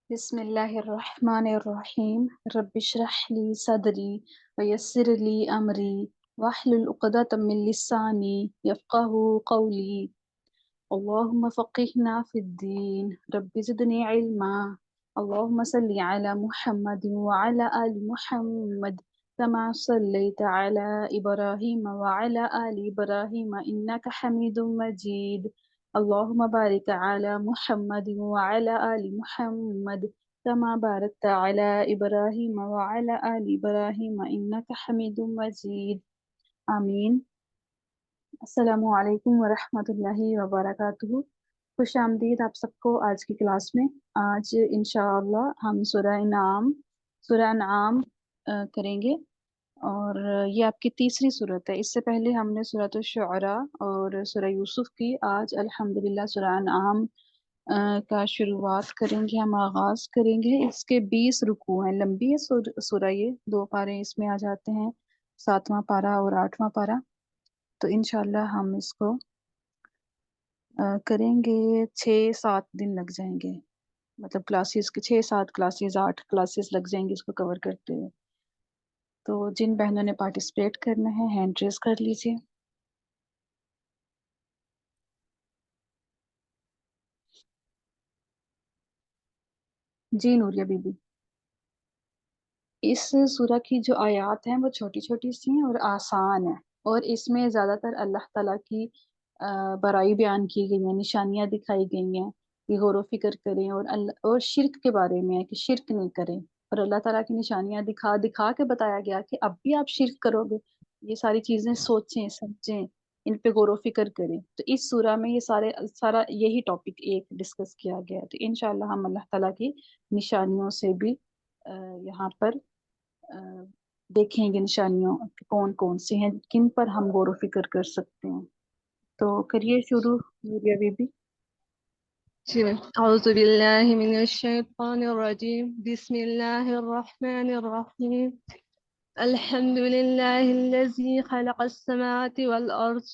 بسم الله الرحمن الرحيم رب اشرح لي صدري ويسر لي أمري واحلل عقدة من لساني يفقه قولي اللهم فقهنا في الدين رب زدني علما اللهم صل على محمد وعلى آل محمد كما صليت على إبراهيم وعلى آل إبراهيم إنك حميد مجيد اللهم بارك على محمد وعلى آل محمد كما باركت على إبراهيم وعلى آل إبراهيم إنك حميد مجيد آمين. السلام علیکم ورحمۃ اللہ وبرکاتہ. خوش آمدید آپ سب کو آج کی کلاس میں. آج انشاءاللہ ہم سورہ انعام کریں گے اور یہ آپ کی تیسری صورت ہے. اس سے پہلے ہم نے سورۃ الشعراء اور سورہ یوسف کی. آج الحمدللہ سورہ انعام کا شروعات کریں گے، ہم آغاز کریں گے. اس کے 20 رکوع ہیں، لمبی ہے سورہ، یہ 2 پارے اس میں آ جاتے ہیں، 7واں پارہ اور 8واں پارہ. تو انشاءاللہ ہم اس کو کریں گے، 6-7 دن لگ جائیں گے، مطلب کلاسز کے 6-7 کلاسز، 8 کلاسز لگ جائیں گے اس کو کور کرتے ہوئے. تو جن بہنوں نے پارٹیسپیٹ کرنا ہے ہینڈ ریز کر لیجیے. جی نوریہ بی بی. اس سورہ کی جو آیات ہیں وہ چھوٹی چھوٹی سی ہیں اور آسان ہیں، اور اس میں زیادہ تر اللہ تعالیٰ کی برائی بیان کی گئی ہیں، نشانیاں دکھائی گئی ہیں کہ غور و فکر کریں، اور شرک کے بارے میں ہے کہ شرک نہیں کریں. اور اللہ تعالیٰ کی نشانیاں دکھا دکھا کے بتایا گیا کہ اب بھی آپ شرک کرو گے. یہ ساری چیزیں سوچیں، سمجھیں، ان پہ غور و فکر کریں. تو اس سورہ میں یہ سارا یہی ٹاپک ایک ڈسکس کیا گیا ہے. تو انشاءاللہ ہم اللہ تعالیٰ کی نشانیوں سے بھی یہاں پر دیکھیں گے، نشانیوں کون کون سی ہیں، کن پر ہم غور و فکر کر سکتے ہیں. تو کریے شروع نوریہ بی بی. أعوذ بالله من الشيطان الرجيم بسم الله الرحمن الرحيم الحمد لله الذي خلق السماوات والأرض.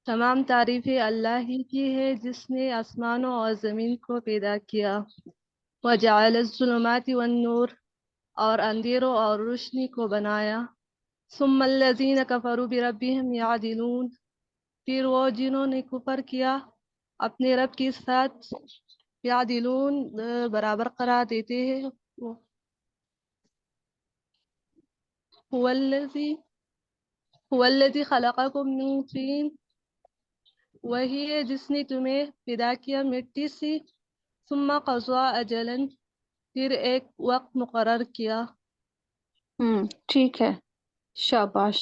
تمام تعریفیں اللہ ہی کی ہے جس نے آسمانوں اور زمین کو پیدا کیا. وجعل الظلمات والنور، اور اندھیروں اور روشنی کو بنایا. ثم الذين كفروا بربهم يعدلون، پھر وہ جنہوں نے کفر کیا اپنے رب کے ساتھ یعدلون برابر قرار دیتے ہیں. هو الذي خلقكم من طين، وہی ہے جس نے تمہیں پیدا کیا مٹی سے. ثم قضى اجلا، پھر ایک وقت مقرر کیا. ٹھیک ہے، شاباش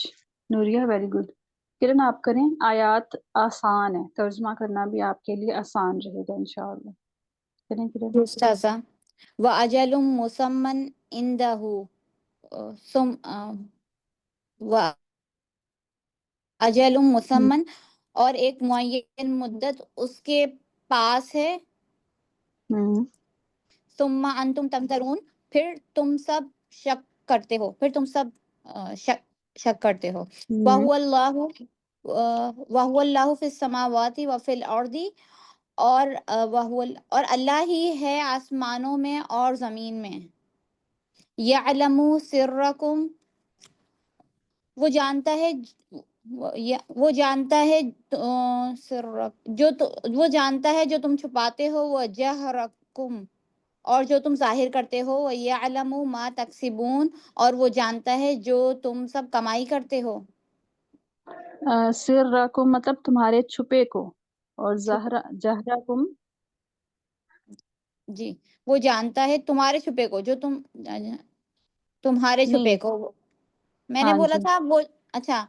نوریہ، ویری گڈ. کرن آپ کریں. آیات آسان ہے، ترجمہ کرنا بھی آپ کے لیے آسان رہے گا انشاءاللہ. کریں کرن. استاذہ. وَأَجَلٌ مُّسَمًّى عِندَهُ، وَأَجَلٌ مُّسَمًّى، اور ایک معین مدت اس کے پاس ہے. ثُمَّ أَنتُمْ تَمْتَرُونَ، پھر تم سب شک کرتے ہو، شک کرتے ہو. وَهُوَ اللَّهُ فِي السَّمَاوَاتِ وَفِي الْأَرْضِ، اور اللہ ہی ہے آسمانوں میں اور زمین میں. یعلم سرکم، وہ جانتا ہے وہ جانتا ہے جو تم چھپاتے ہو. وہ جہرکم، اور جو تم ظاہر کرتے ہو. وہ یعلم ما تکسبون، اور وہ جانتا ہے جو تم سب کمائی کرتے ہو. سرکم مطلب تمہارے چھپے کو، اور جہرکم جی، وہ جانتا ہے تمہارے چھپے کو، جو تمہارے چھپے نہیں. کو. میں نے ہاں بولا جی، تھا وہ، اچھا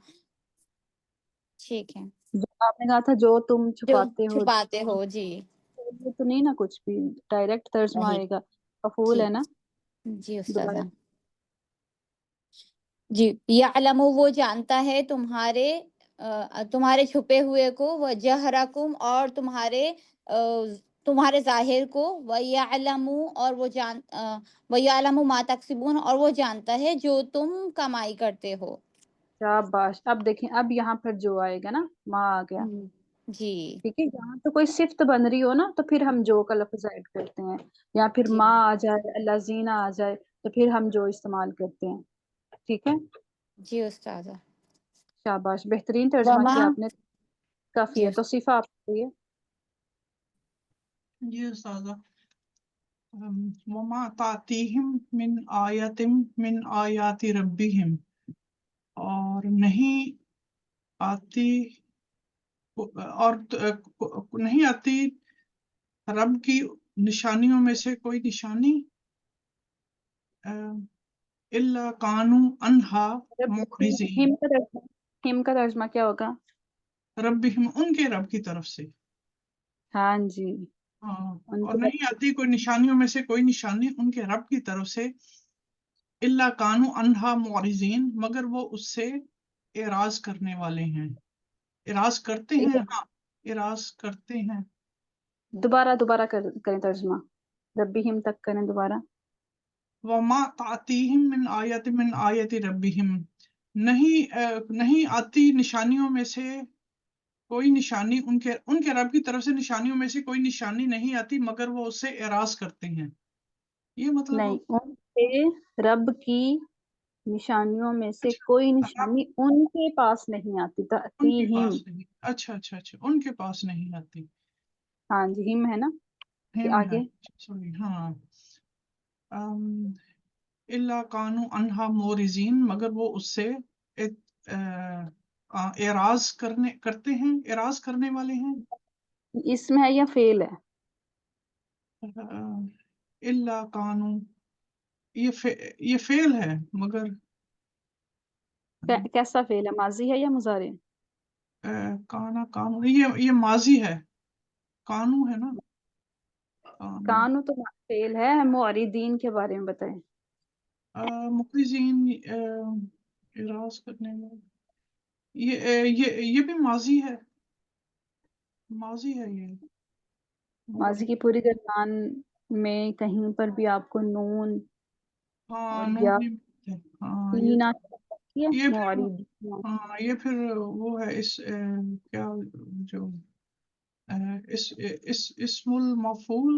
ٹھیک ہے، جو آپ نے کہا تھا جو تم جو چھپاتے ہو. چھپاتے ہو. جی یہ تو نہیں نا کچھ بھی ڈائریکٹ ترجمہ صحیح. آئے گا، مفعول جی ہے نا. جی دوبارہ. استاذہ. جی، یعلم، وہ جانتا ہے تمہارے چھپے ہوئے کو. وہ جہرکم، اور تمہارے ظاہر کو. وَيَعْلَمُ، اور وَيَعْلَمُ مَا تَكْسِبُونَ، اور وہ جانتا ہے جو تم کمائی کرتے ہو. شاباش. اب دیکھیں، اب یہاں پر جو آئے گا نا، ماں آ گیا. جی ٹھیک ہے، یہاں تو کوئی صفت بن رہی ہو نا تو پھر ہم جو کا لفظ ایڈ کرتے ہیں، یا پھر جی ما آ جائے، الذین آ جائے تو پھر ہم جو استعمال کرتے ہیں. ٹھیک ہے، جی استاذہ. شاباش، بہترین ترجمہ وما کیا آپ نے. کافی جی ہے. توصیفہ آپ کو یہ جی استاذہ. وما تعتیہم من آیت من آیات ربہم، اور نہیں آتی اور نہیں آتی رب کی نشانیوں میں سے کوئی نشانی، الا کانوا عنہا معرضین. ہم کا ترجمہ کیا ہوگا؟ ربہم، ان کے رب کی طرف سے. ہاں جی، ہاں، ان اور کے نہیں آتی کوئی نشانیوں میں سے کوئی نشانی ان کے رب کی طرف سے، الا کانوا عنہا معرضین، مگر وہ اس سے اعراض کرنے والے ہیں. اعراض کرتے ہیں، ہاں اعراض کرتے ہیں. دوبارہ کریں ترجمہ، ربہم تک کریں دوبارہ. وما تعتیہم من آیت من آیت ربہم، نہیں آتی نشانیوں میں سے کوئی نشانی ان کے رب کی طرف سے، نشانیوں میں سے کوئی نشانی نہیں آتی مگر وہ اس سے اعراض کرتے ہیں. یہ مطلب نہیں، ان کے رب کی نشانیوں میں سے کوئی نشانی ان کے پاس نہیں آتی. ان کے تأتیہم، پاس نہیں. اچھا اچھا اچھا، ان کے پاس نہیں آتی. ہاں جی، ہم ہے نا کہ ہم ہے، آگے. سوری، ہاں. الا کانوا عنہا معرضین، مگر وہ اس سے اعراض کرتے ہیں، اعراض کرنے والے ہیں. اسم ہے یا فعل ہے؟ الا کانوا، یہ فعل ہے مگر کیسا فعل ہے؟ ماضی ہے یا مضارع؟ کانو یہ ماضی ہے. کانو ہے نا. کانو تو فعل ہے. معرضین کے بارے میں بتائیں. مخرجین، اعراض کرنے والے، یہ بھی ماضی ہے. ماضی ہے یہ. ماضی کی پوری گردان میں کہیں پر بھی آپ کو نون ہاں، اور نون یا نہیں ملتے. ہاں تین آ سکتی ہے. یہ پھر معرضین، ہاں یہ پھر وہ ہے اس کیا جو اسم المفعول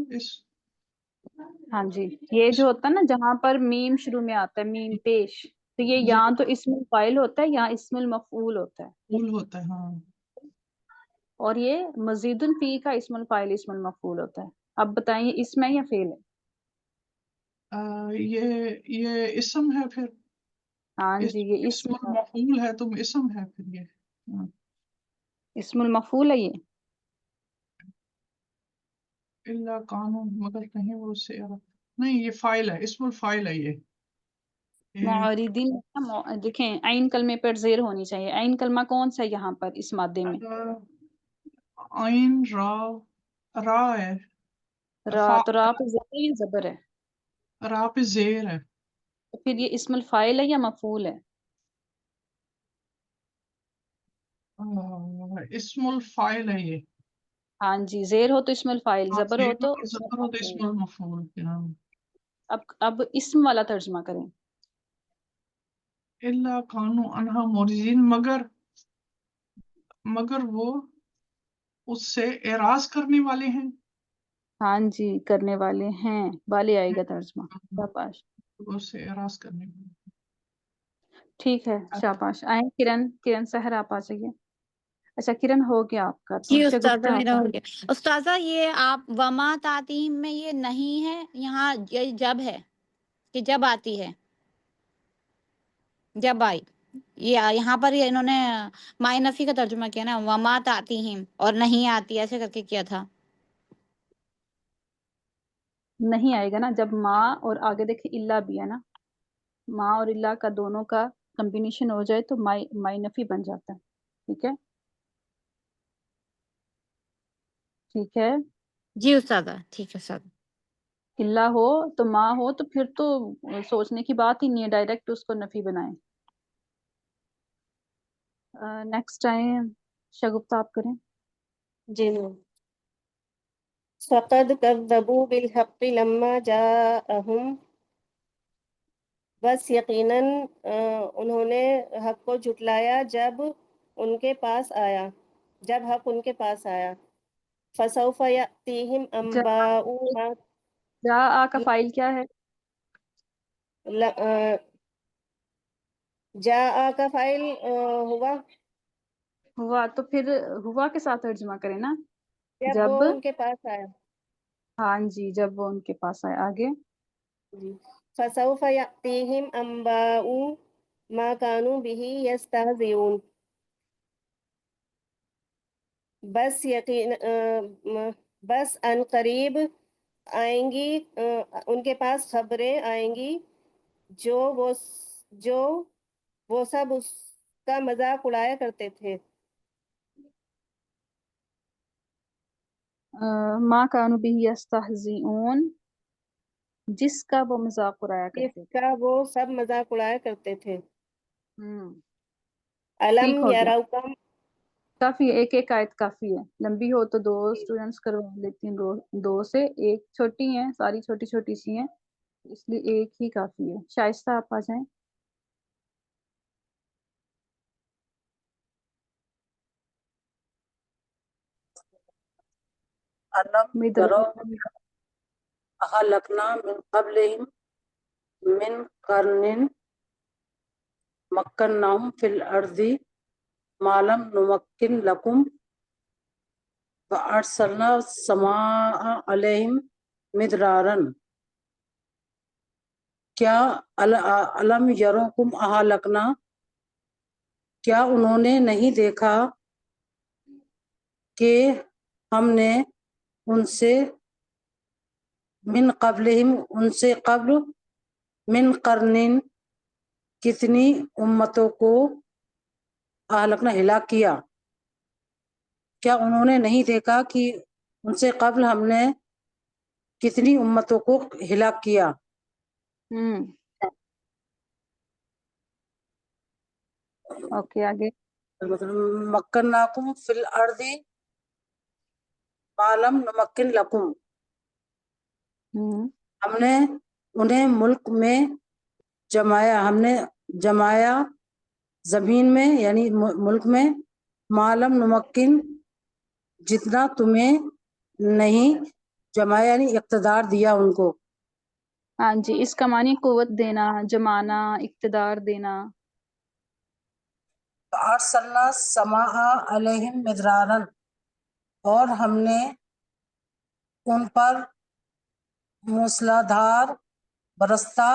ہاں جی، یہ جو ہوتا ہے نا جہاں پر میم شروع میں آتا ہے، میم پیش، تو یہ جی یا تو اسم الفاعل ہوتا ہے یا اسم المفعول ہوتا ہے. فعول ہوتا ہے. ہاں اور یہ مزید الفی کا اسم الفاعل اسم المفعول ہوتا ہے. اب بتائیں یہ اسم ہے یا فعل ہے؟ یہ اسم ہے پھر. ہاں جی، یہ اسم اسم ہے. المفعول ہے تو اسم ہے پھر یہ. ہاں. اسم المفعول ہے یہ. الا کانوا، مگر کہیں وہ اس سے نہیں، یہ فاعل ہے، اسم الفاعل ہے یہ. معرضین دیکھیں، عین کلمے پر زیر ہونی چاہیے. عین کلمہ کون سا ہے یہاں پر اس مادے میں؟ عین را، را ہے. را، تو را پہ زیر ہے یا زبر ہے؟ را پہ زیر ہے. تو پھر یہ اسم الفاعل ہے یا مفعول ہے؟ اسم الفاعل ہے یہ. ہاں جی، زیر ہو تو اسم الفاعل، ہاں، زبر ہو زیر تو اور اسم زبر ہو تو اسم المفعول. المفعول. ہاں. اب اسم والا ترجمہ کریں. الا کانوا عنہا معرضین، مگر وہ اس سے اعراض کرنے والے ہیں. ہاں جی، کرنے والے ہیں، والے آئے گا ترجمہ. شاباش، اس سے اعراض کرنے والے. ٹھیک ہے، شاباش. آئیں کرن سحر آپ آ جائیے. اچھا کرن ہو گیا آپ کا، تو جی استاذہ شگفتہ میرا آپ. ہو گیا. استاذہ یہ آپ وما تعتیم میں یہ نہیں ہے، یہاں یہ جب ہے کہ جب آتی ہے، جب آئی. یہ یہاں پر یہ انہوں نے مائے نفی کا ترجمہ کیا نا، وما تعتیہم، اور نہیں آتی ایسے کر کے کیا تھا. نہیں آئے گا نا جب ماں اور آگے دیکھیں اللہ بھی ہے نا، ماں اور اللہ کا دونوں کا کمبینیشن ہو جائے تو مائی نفی بن جاتا ہے. ٹھیک ہے، ٹھیک ہے. جی استاذہ، ٹھیک ہے استاذہ. اللہ ہو تو ماں ہو تو پھر تو سوچنے کی بات ہی نہیں ہے، ڈائریکٹ اس کو نفی بنائیں. نیکسٹ ٹائم شگفتہ آپ کریں. جی میم. فقد كذبوا بالحق لما جاءهم، بس یقیناً انہوں نے حق کو جھٹلایا جب ان کے پاس آیا. جب حق ان کے پاس آیا. فسوف یأتیہم انباء ما جاء کا فائل کیا ہے؟ جاء کا فائل ہوا ہوا، تو پھر ہوا کے ساتھ ترجمہ کریں نا. جب وہ جب، ان کے پاس آیا. ہاں جی، جب وہ ان کے پاس آئے. آگے جی. فسوف یأتیہم انباء ما کانوا بہ یستہزئون. بس یقین بس ان قریب آئیں گی ان کے پاس خبریں آئیں گی جو وہ سب اس کا مذاق اڑایا کرتے تھے. ما کانوا بہ یستہزئون، جس کا وہ مذاق اڑایا جس کرتے تھے. کا وہ سب مذاق اڑایا کرتے تھے. ٹھیک علم ہو گیا، یروا کم. کافی ہے، ایک ایک آیت کافی ہے. لمبی ہو تو 2 اسٹوڈینٹس کروا لیتی ہیں، 2 سے. ایک چھوٹی ہیں، ساری چھوٹی چھوٹی سی ہیں، اس لیے ایک ہی کافی ہے. شائستہ آپ آ جائیں. ألم مدرا يروا أهلكنا من قبلهم من قرن مكناهم في الأرض ما لم نمكن لكم وأرسلنا السماء عليهم مدرارا. کیا علم یروکم اہلکنا، کیا انہوں نے نہیں دیکھا کہ ہم نے ان سے من قبلہم ان سے قبل من قرن کتنی امتوں کو اہلکنا ہلاک کیا. کیا انہوں نے نہیں دیکھا کہ ان سے قبل ہم نے کتنی امتوں کو ہلاک کیا. اوکے آگے. مکناکم فی الارض ما لم نمکن لکم، ہم نے انہیں ملک میں جمایا، ہم نے جمایا زمین میں یعنی ملک میں، ما لم نمکن جتنا تمہیں نہیں جمایا، یعنی اقتدار دیا ان کو. ہاں جی، اس کا معنی قوت دینا، جمانا، اقتدار دینا. ارسلنا السماء علیہم مدرارا، اور ہم نے ان پر موسلادھار برستا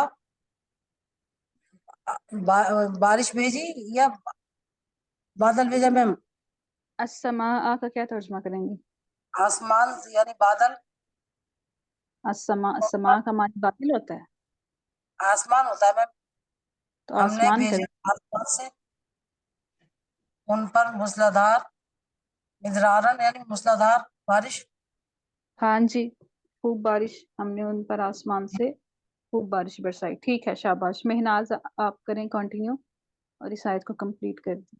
بارش بھیجی یا بادل بھیجا میم؟ السماء کا کیا ترجمہ کریں گے؟ آسمان یعنی بادل. السماء کا معنی بادل ہوتا ہے، آسمان ہوتا ہے میم. تو ہم نے آسمان بھیجا کریں. آسمان سے ان پر موسلادھار مدرارن یعنی موسلادھار بارش. ہاں جی، خوب بارش ہم نے ان پر آسمان سے خوب بارش برسائی. ٹھیک ہے، شاباش. مہناز آپ کریں کنٹینیو اور اس آیت کو کمپلیٹ کر دیں.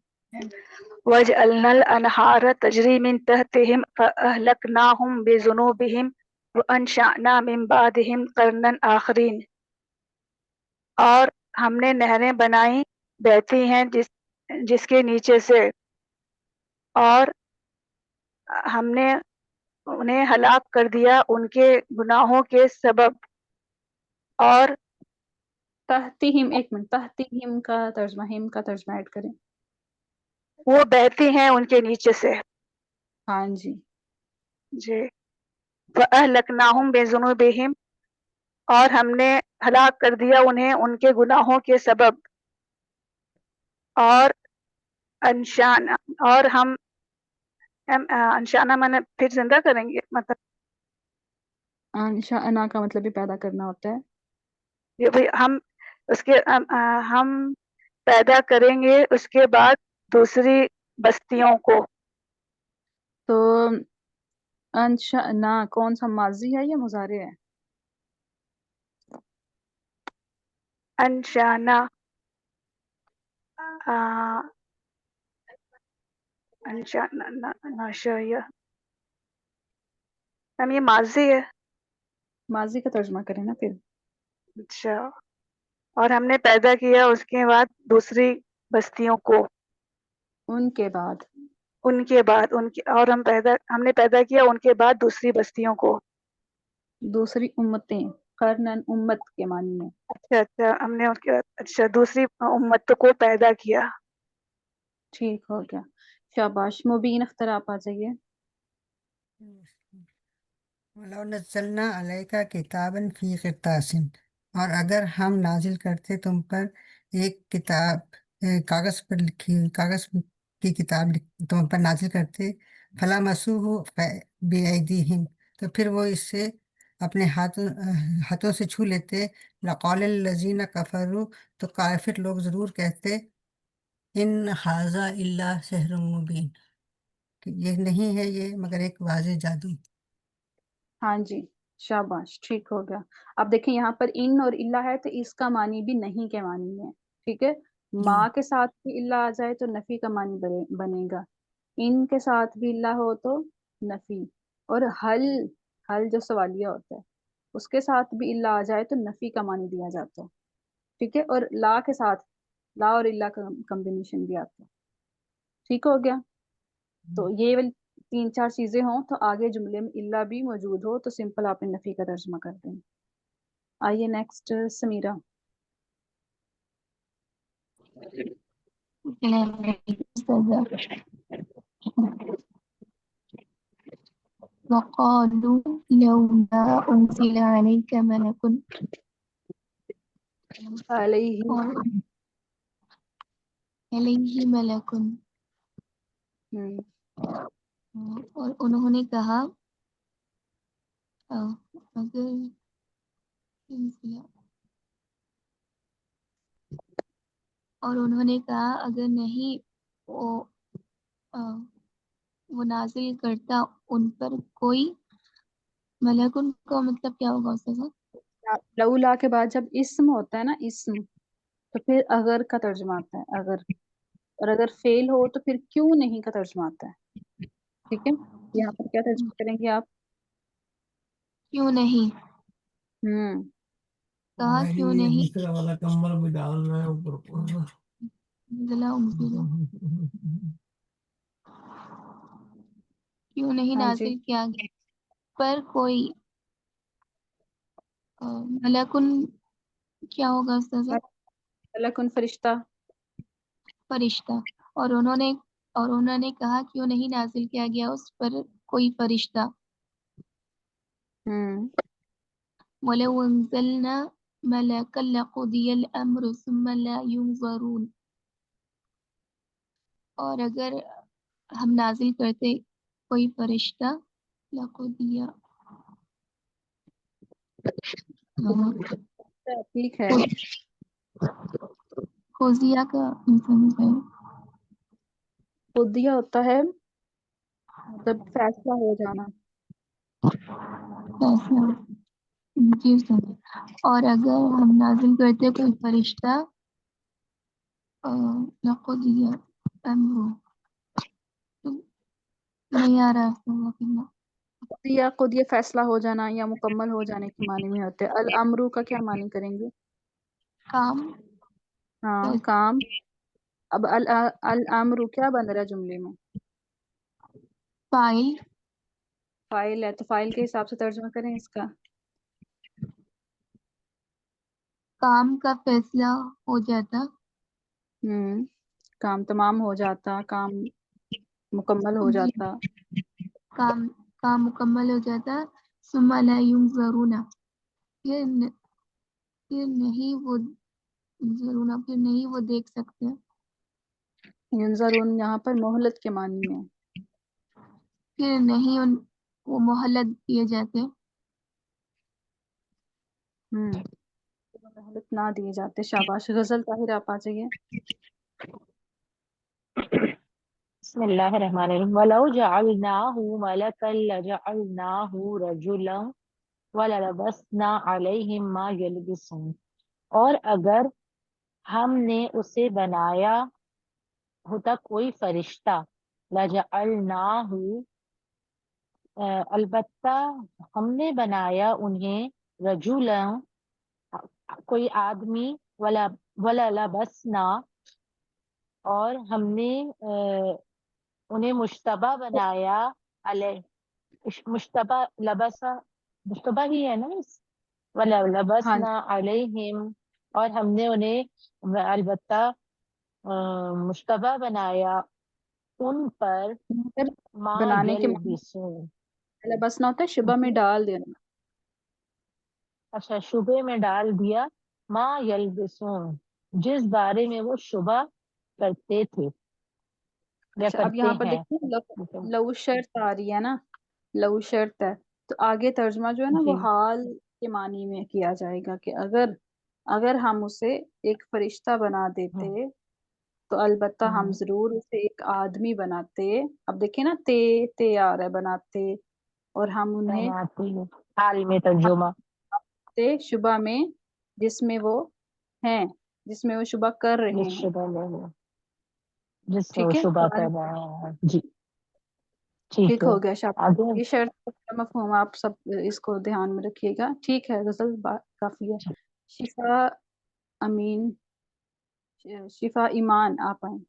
وَجَعَلْنَا الْأَنْهَارَ تَجْرِي مِنْ تَحْتِهِمْ فَأَهْلَكْنَاهُمْ بِذُنُوبِهِمْ وَأَنشَأْنَا مِنْ بَعْدِهِمْ قَرْنًا آخَرِينَ. اور ہم نے نہریں بنائیں بہتی ہیں جس کے نیچے سے، اور ہم نے انہیں ہلاک کر دیا ان کے گناہوں کے سبب. اور تحتہم، ایک منٹ، تحتہم کا ترجمہ، ہم کا ترجمہ ایڈ کریں. وہ بہتی ہیں ان کے نیچے سے. ہاں جی. جی. فَأَهْلَكْنَاهُمْ بِذُنُوبِهِمْ، اور ہم نے ہلاک کر دیا انہیں ان کے گناہوں کے سبب. اور انشانا، اور ہم انشانا میں پھر زندہ کریں گے، مطلب انشاءنا کا مطلب بھی پیدا کرنا ہوتا ہے. یہ بھی ہم اس کے ہم پیدا کریں گے اس کے بعد دوسری بستیوں کو. تو انشاءنا کون سا ماضی ہے یا مضارع ہے؟ انشانا انشانا ناشیہ، ہم یہ ماضی ہے. ماضی کا ترجمہ کریں نا پھر. اچھا. اور ہم نے پیدا کیا اس کے بعد دوسری بستیوں کو. ان کے بعد. ان کے بعد اور ہم نے پیدا کیا ان کے بعد دوسری بستیوں کو. دوسری امتیں، قرنن امت کے معنی میں. اچھا ہم نے ان کے بعد دوسری امت کو پیدا کیا. ٹھیک ہو گیا، شاباش. مبین اختر آپ آ جائیے. وَلَوْ نَزَّلْنَا عَلَيْكَ كِتَابًا فِي قِرْطَاسٍ، اور اگر ہم نازل کرتے تم پر ایک کتاب کاغذ پر لکھی ہوئی، کاغذ کی کتاب تم پر نازل کرتے، فَلَمَسُوهُ بِأَيْدِيهِمْ، تو پھر وہ اس سے اپنے ہاتھوں سے چھو لیتے. لَقَالَ الَّذِينَ كَفَرُوا، تو کافر لوگ ضرور کہتے، ان ھذا الا سحر مبین، کہ یہ نہیں ہے یہ مگر ایک واضح جادو. ہاں جی، شاباش، ٹھیک ہو گیا. اب دیکھیں یہاں پر ان اور اللہ ہے تو اس کا معنی بھی نہیں کے معنی ہے. ٹھیک ہے، ماں کے ساتھ بھی اللہ آ جائے تو نفی کا معنی بنے گا. ان کے ساتھ بھی اللہ ہو تو نفی. اور حل جو سوالیہ ہوتا ہے اس کے ساتھ بھی اللہ آ جائے تو نفی کا معنی دیا جاتا ہے. ٹھیک ہے، اور لا کے ساتھ لا اور اللہ کا کمبینیشن بھی آتا ہے. ٹھیک ہو گیا. تو یہ 3-4 چیزیں ہوں تو آگے جملے میں اللہ بھی موجود ہو تو سمپل آپ نے نفی کا ترجمہ کر دیں. آئیے نیکسٹ سمیرہ. وقالوا لولا أنزل عليك ملك علیہ ملک، اور انہوں نے کہا اگر نہیں وہ نازل کرتا ان پر کوئی ملک. ان کا مطلب کیا ہوگا اس کا؟ لولا کے بعد جب اسم ہوتا ہے نا، اسم، تو پھر اگر کا ترجمہ آتا ہے، اگر. اور اگر فعل ہو تو پھر کیوں نہیں کا ترجمہ آتا ہے. ٹھیک ہے، یہاں پر کیا ترجمہ کریں گے آپ؟ کیوں نہیں. کہا کیوں نہیں کیوں نہیں ہاں جی، نازل کیا گیا پر کوئی ملکن. کیا ہوگا اس کا ملکن فرشتہ. فرشتہ. اور انہوں نے کہا کیوں نہیں نازل کیا گیا اس پر کوئی فرشتہ. وَلَوْ أَنزَلْنَا مَلَكًا لَقُضِيَ الْأَمْرُ ثُمَّ لَا يُنظَرُونَ، اور اگر ہم نازل کرتے کوئی فرشتہ، لَقُضِيَ ٹھیک ہے. قضیہ کا مطلب ہے قضیہ ہوتا ہے مطلب فیصلہ ہو جانا. فیصلہ. جی سر. اور اگر ہم نازل کرتے کوئی فرشتہ، لَقُضِيَ الْأَمْرُ، نہیں آ رہا قضیہ فیصلہ ہو جانا یا مکمل ہو جانے کے معنی میں ہوتے ہیں. الامرو کا کیا معنی کریں گے؟ کام. ہاں، کام. اب الامرو کیا بن رہا ہے جملے میں؟ فاعل ہے، تو فاعل کے حساب سے ترجمہ کریں اس کا. کام کا فیصلہ ہو جاتا. کام تمام ہو جاتا، کام مکمل ہو جاتا. کام مکمل ہو جاتا. ثم لا ينظرون، پھر نہیں وہ دیکھ سکتے. ینظرون یہاں پر مہلت کے معنی میں. پھر نہیں وہ مہلت دیے جاتے. مہلت نہ دیے جاتے. شاباش. غزل طاہر آپ آ جائیے. بسم اللہ الرحمن الرحیم. وَلَوْ جَعَلْنَاهُ مَلَكًا لَجَعَلْنَاهُ رَجُلًا وَلَلَبَسْنَا عَلَيْهِمْ مَا يَلْبِسُونَ، اور اگر ہم نے اسے بنایا ہوتا کوئی فرشتہ، لَجَعَلْنَاهُ، البتہ ہم نے بنایا انہیں، رجلا، کوئی آدمی، وَلَلَبَسْنَا، اور ہم نے انہیں مشتبہ بنایا علیہ مشتبہ لبسا مشتبہ ہی ہے نا لبسنا علیہم اور ہم نے انہیں البتہ مشتبہ بنایا ان پر پھر ما بنانے کے معنی یلبسون بس نہ ہوتا ہے شبہ میں ڈال دینا. اچھا شبے میں ڈال دیا ما یلبسون جس بارے میں وہ شبہ کرتے تھے یا اچھا اب کرتے یہاں پر ہیں. دیکھیں لو شرط آ رہی ہے نا، لو شرط ہے تو آگے ترجمہ جو ہے نا وہ جی حال کے معنی میں کیا جائے گا کہ اگر ہم اسے ایک فرشتہ بنا دیتے تو البتہ ہم ضرور اسے ایک آدمی بناتے. اب دیکھیں نا تے آ رہا ہے بناتے، اور ہم انہیں بناتی حال میں ترجمہ شبہ میں جس میں وہ ہیں، جس میں وہ شبہ کر رہے جس ہیں. شبہ میں جس سے وہ ٹھیک ہے شبہ تو کر رہے ہیں. جی ٹھیک ٹھیک ہے ہو گیا شاہ آگے. یہ شرط کا مفہوم آپ سب اس کو دھیان میں رکھیے گا. ٹھیک ہے غزل کافی ہے. شفا امین شفا ایمان آپ آئیں.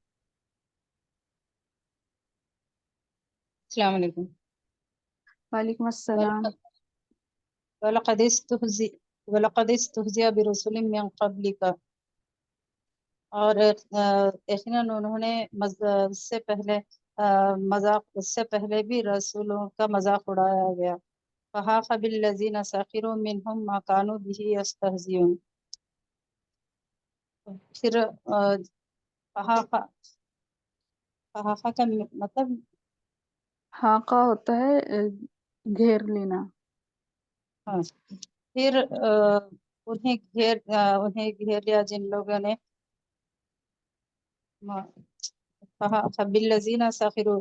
السلام علیکم. وعلیکم السلام. وَلَقَدِ اسْتُهْزِئَ بِرُسُلٍ مِّن قَبْلِكَ اور یقیناً انہوں نے اس سے پہلے اس سے پہلے بھی رسولوں کا مذاق اڑایا گیا. فَحَاقَ بِالَّذِينَ سَخِرُوا مِنْهُمْ مَا كَانُوا بِهِ يَسْتَهْزِئُونَ. پھر فحاقہ کا مطلب حاقہ ہوتا ہے گھیر لینا. ہاں پھر انہیں گھیر لیا جن لوگوں نے بالذین سخروا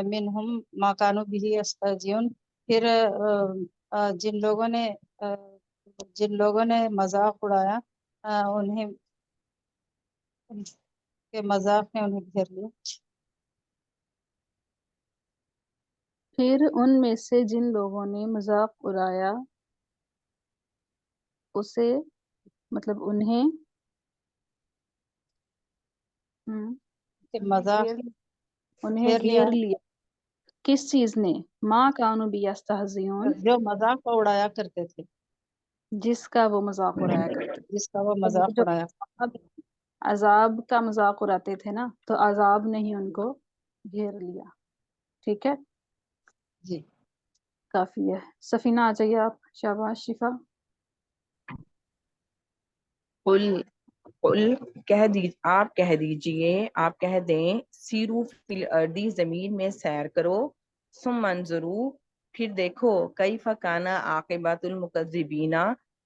منہم ما کانوا به یستہزئون. پھر جن لوگوں نے مذاق اڑایا انہیں کے مذاق نے انہیں گھیر لیا. پھر ان میں سے جن لوگوں نے مذاق اڑایا اسے مطلب انہیں مذاق گھیر لیا. کس چیز نے؟ ما کانوا بی یستہزئون جو مذاق کو اڑایا کرتے تھے، جس کا وہ مذاق اڑایا کرتے تھے. جس کا وہ مذاق جو اڑایا. عذاب کا مذاق اڑاتے تھے نا تو عذاب نے ہی ان کو گھیر لیا. ٹھیک ہے جی کافی ہے. سفینہ آ جائیے آپ. شاباش شفا. قل آپ کہہ دیجئے آپ کہہ دیں سیرو فی الارض زمین میں سیر کرو ثم انظروا پھر دیکھو کیف کان عاقبۃ المکذبین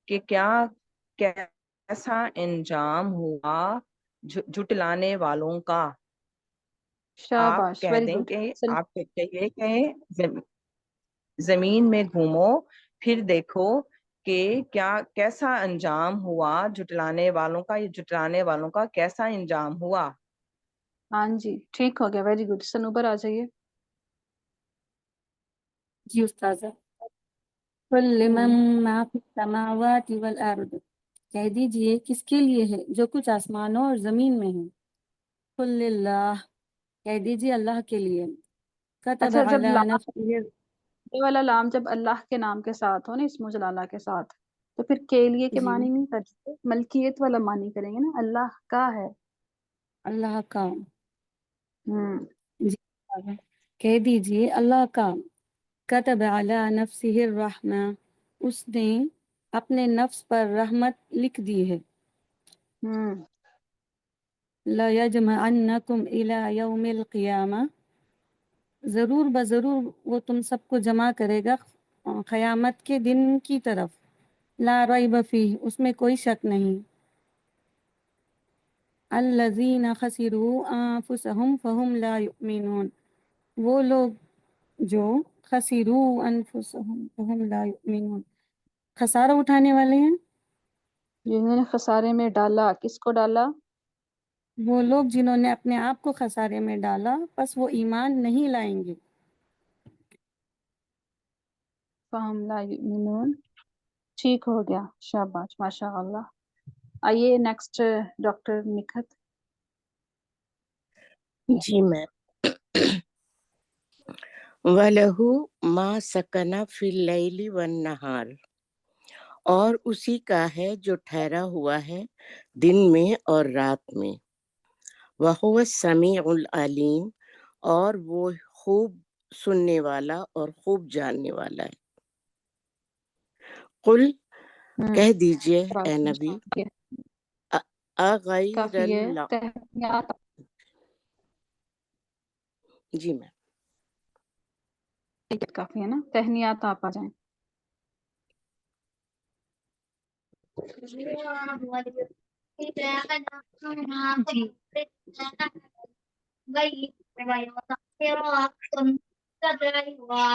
کہ کیسا انجام ہوا جھٹلانے والوں کا. آپ شاباش کہہ ویری دیں گڈ. کہ آپ یہ کہیں زمین میں گھومو پھر دیکھو کہ کیسا انجام ہوا جھٹلانے والوں کا. یہ جھٹلانے والوں کا کیسا انجام ہوا. ہاں جی ٹھیک ہو گیا. Very good. سنوبر آ جائیے. جی استاذہ. قل لمن ما فی السماوات والارض کہہ دیجئے کس کے لیے ہے جو کچھ آسمانوں اور زمین میں ہے. قل للہ کہہ دیجئے اللہ کے لیے. کتب اچھا جب علی لام نفسہ یہ والا لام جب اللہ کے نام کے ساتھ ہو نا اسم جلالہ کے ساتھ تو پھر کے لیے کے جی معنی نہیں کرتے، ملکیت والا معنی کریں گے نا. اللہ کا ہے. اللہ کا. جی کہہ دیجئے اللہ کا. کتب علی نفسہ الرحمہ اس نے اپنے نفس پر رحمت لکھ دی ہے. لَيَجْمَعَنَّكُمْ إِلَى يَوْمِ الْقِيَامَةِ ضرور بضرور وہ تم سب کو جمع کرے گا قیامت کے دن کی طرف. لا ریب فیہ اس میں کوئی شک نہیں. الذین خسروا انفسهم فهم لا یؤمنون وہ لوگ جو خسروا انفسهم فهم لا یؤمنون خسارہ اٹھانے والے ہیں. جنہوں نے خسارے میں ڈالا. کس کو ڈالا؟ وہ لوگ جنہوں نے اپنے آپ کو خسارے میں ڈالا پس وہ ایمان نہیں لائیں گے. فہم لا یؤمنون. ٹھیک ہو گیا. شاباش ماشاء اللہ. آئیے نیکسٹ ڈاکٹر نکھت. جی میم. وَلَهُ مَا سَكَنَ فِي اللَّيْلِ وَالنَّهَارِ، اور اسی کا ہے جو ٹھہرا ہوا ہے دن میں اور رات میں. وَهُوَ السَّمِيعُ الْعَلِيمُ، اور وہ خوب سننے والا اور خوب جاننے والا ہے. قل، کہہ دیجئے اے نبی، اغیر کافی ہے اللہ. تہنیات جی میم. کافی ہے نا، تہنیات آپ آ جائیں.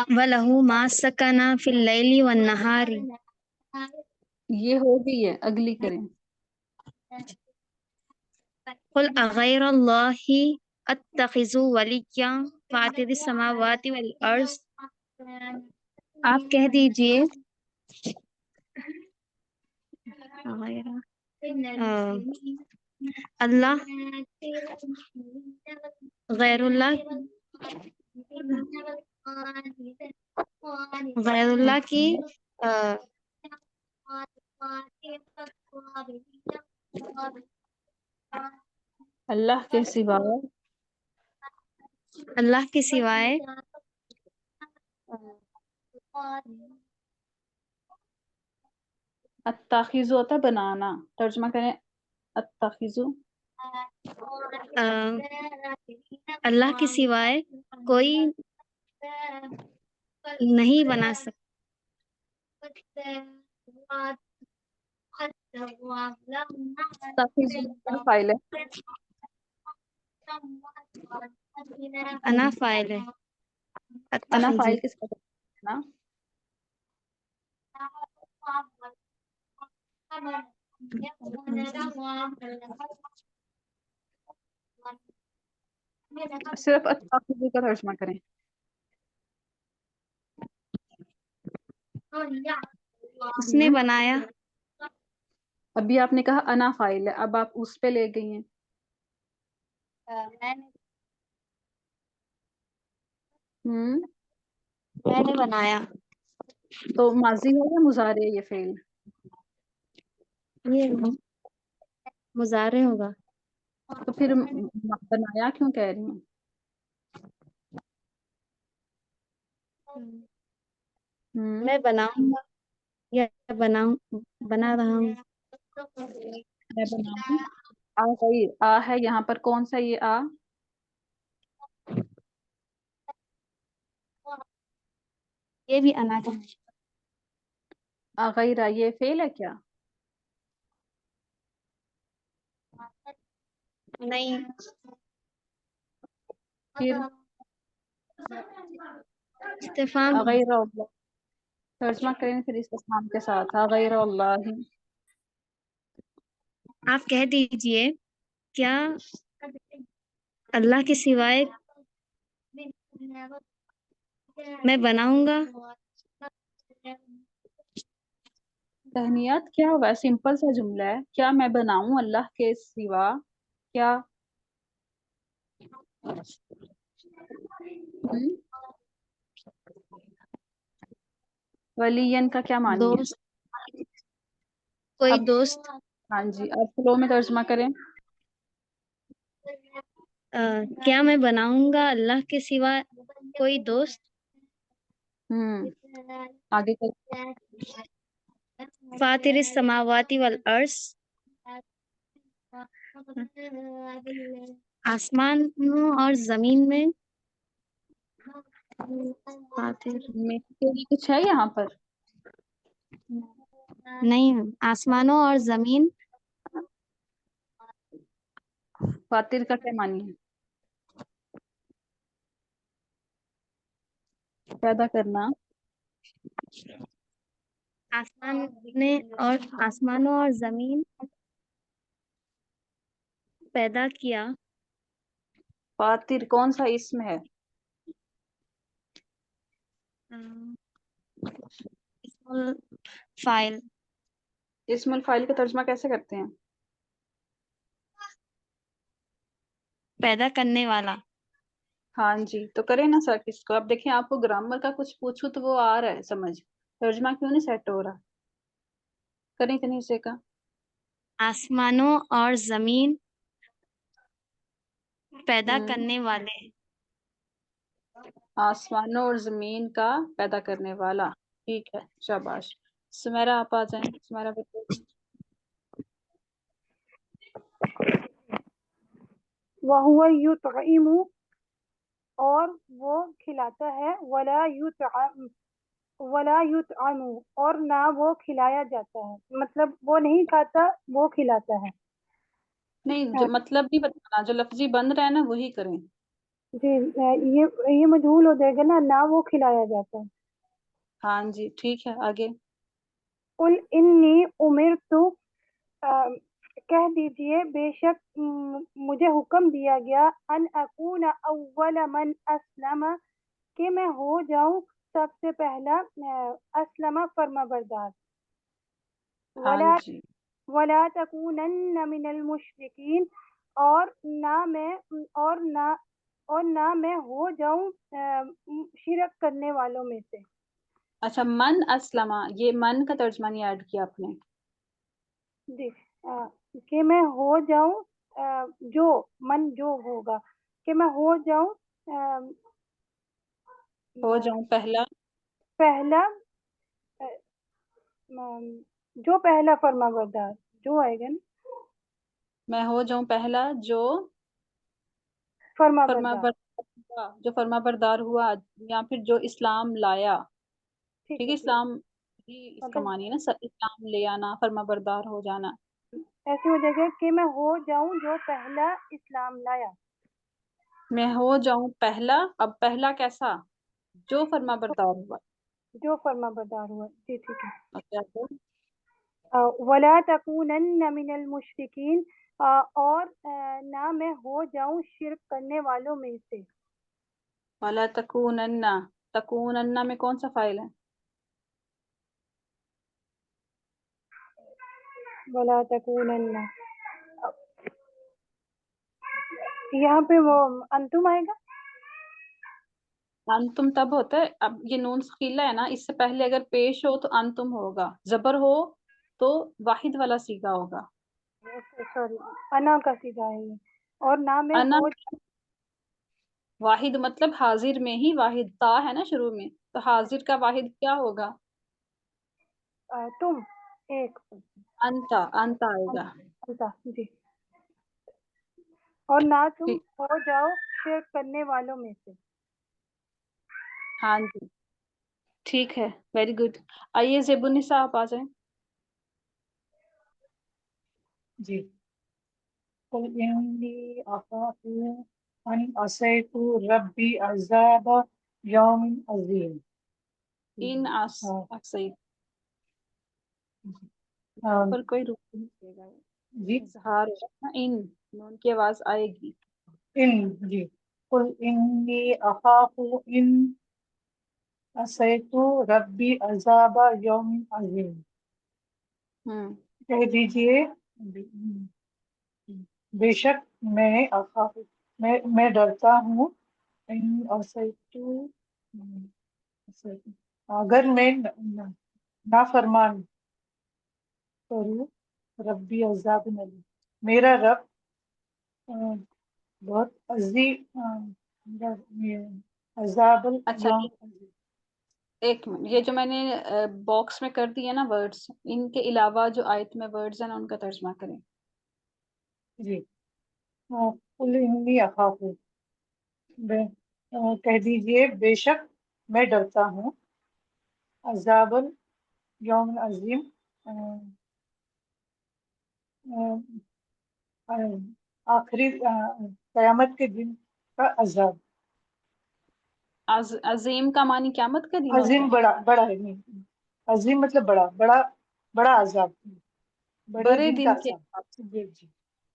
وَلَهُ مَا سَكَنَ فِي اللَّيْلِ وَالنَّهَارِ. یہ ہو گئی ہے، اگلی کریں. قُلْ أَغَيْرَ اللَّهِ أَتَّخِذُ وَلِيًّا فَاطِرِ السَّمَاوَاتِ وَالْأَرْضِ. آپ کہہ دیجئے اللہ غیر اللہ کی اللہ کے سوائے اتخذو ہوتا ہے بنانا، ترجمہ کریں اتخذو. اللہ کے سوائے کوئی نہیں بنا سکتا. اتخذو فائل ہے، انا فاعل ہے. انا فائل کس کا ہے نا؟ صرف اتخذو کا ترجمہ کریں. اس نے بنایا. ابھی آپ نے کہا انا فائل ہے، اب آپ اس پہ لے گئی ہیں. میں نے بنایا. تو ماضی ہے یا مضارع ہے یہ فعل؟ یہ مضارع ہوگا. تو پھر بنایا کیوں کہہ رہی ہیں؟ میں بناؤں گا یا بنا رہا ہوں. میں بناؤں. آ گئی، آ ہے یہاں پر، کون سا یہ آ؟ یہ بھی انا کا. غیرہ یہ فعل ہے کیا؟ نہیں. پھر استفہام. غیر اللہ، ترجمہ کریں پھر استفہام کے ساتھ. غیر اللہ، آپ کہہ دیجئے کیا اللہ کے سوائے میں بناؤں گا. تہنیات کیا ہوا؟ سمپل سا جملہ ہے، کیا میں بناؤں اللہ کے سوا؟ کیا ولین کا کیا معنی ہے؟ دوست، کوئی اب دوست. ہاں جی، اب فلو میں ترجمہ کریں. کیا میں بناؤں گا اللہ کے سوا کوئی دوست. آگے فاطر السماوات والارض. آسمانوں اور زمین میں. فاطر میں کچھ ہے یہاں پر؟ نہیں، آسمانوں اور زمین. فاطر کا کیا معنی ہے؟ پیدا کرنا. آسمانوں اور زمین پیدا کیا. فاطر کون سا اسم ہے؟ اسم الفاعل. اسم الفاعل کا ترجمہ کیسے کرتے ہیں؟ پیدا کرنے والا. ہاں جی تو کریں نا سر اس کو. اب دیکھیں آپ کو گرامر کا کچھ پوچھو تو وہ آ رہا ہے سمجھ, ترجمہ کیوں نہیں سیٹ ہو رہا؟ کریں کہ نہیں سے کا. آسمانوں اور زمین پیدا ہم، کرنے والے. آسمانوں اور زمین کا پیدا کرنے والا. ٹھیک ہے شاباش. سمیرا آپ آ جائیں. سمیرا بتائیں. وَهُوَ يُطْعِمُ اور وہ کھلاتا ہے ولا یطعم اور نہ وہ کھلایا جاتا ہے, مطلب وہ نہیں کھاتا وہ کھلاتا ہے. نہیں جو مطلب نہیں بتانا, جو لفظی بن رہا ہے نا وہی کریں. جی یہ مجہول ہو جائے گا نا, نہ وہ کھلایا جاتا ہے. ہاں جی ٹھیک ہے آگے. قل انی امرت کہہ دیجئے بے شک مجھے حکم دیا گیا ان اکون اول من اسلم کہ میں ہو جاؤں سب سے پہلا اسلم فرما بردار. ہاں ولا جی ولا تکونن من المشرکین اور نہ میں ہو جاؤں شرک کرنے والوں میں سے. اچھا من اسلم, یہ من کا ترجمہ نہیں ایڈ کیا آپ نے. جی کہ میں ہو جاؤں جو ہوگا کہ میں ہو جاؤں ہو جاؤں پہلا پہلا جو پہلا فرما بردار جو آئے گا نا, میں ہو جاؤں پہلا جو فرما فرما بردار. بردار ہوا, جو فرما بردار ہوا, یا پھر جو اسلام لایا. ٹھیک ہے اسلام ہی اس کا مطلب معنی ہے نا, اسلام لے آنا, فرما بردار ہو جانا. ایسی ہو جائے گا کہ میں ہو جاؤں جو پہلا اسلام لایا. میں ہو جاؤں پہلا, اب پہلا کیسا؟ جو فرما بردار ہوا. جو فرما بردار ہوا. جی ٹھیک ہے. اچھا تو ولا تکونن من المشرکین اور نہ میں ہو جاؤں شرک کرنے والوں میں سے. ولا تکونن, تکونن میں کون سا فاعل ہے؟ ولا تکونن یہاں پہ وہ انتم آئے گا. انتم تب ہوتا ہے, اب یہ نون ثقیلہ ہے نا, اس سے پہلے اگر پیش ہو تو انتم ہوگا, زبر ہو تو واحد والا صیغہ ہوگا. سوری انا کا سیدھا ہے یہ. اور نہ میں انا ہو واحد مطلب حاضر میں ہی واحد, تا ہے نا شروع میں, تو حاضر کا واحد کیا ہوگا؟ تم ایک انتا, انتا آئے گا. جی. اور نہ تم ٹھیک. ہو جاؤ شرک کرنے والوں میں سے. ہاں جی ٹھیک ہے ویری گڈ. آئیے زیب النساء آپ آ جائیں. جی قل انی اخاف ان عصیت ربی عذاب یوم عظیم. ان ہاں، عصیت ہاں، پر کوئی روک نہیں دے گا, جی اظہار ہوگا, ان نون کی آواز آئے گی. جی قل انی اخاف ان عصیت ربی عذاب یوم عظیم. کہہ دیجئے بے شک میں اخاف میں ڈرتا ہوں ان عصیت اگر میں نافرمان کروں ربی عذاب علیم میرا رب بہت عظیم عذاب اچھا یوم عظیم. ایک منٹ, یہ جو میں نے باکس میں کر دی ہے نا ورڈز, ان کے علاوہ جو آیت میں ورڈز ہیں نا ان کا ترجمہ کریں. جی قل انی اخاف کہہ دیجئے بے شک میں ڈرتا ہوں عذاب یوم عظیم آخری قیامت کے دن کا عذاب. عظیم کا معنی قیامت کا دن ہوتا عظیم ہے. بڑا ہے نہیں, عظیم مطلب بڑا عذاب, بڑے بڑے دن کا دن کے عذاب. حساب سے. جی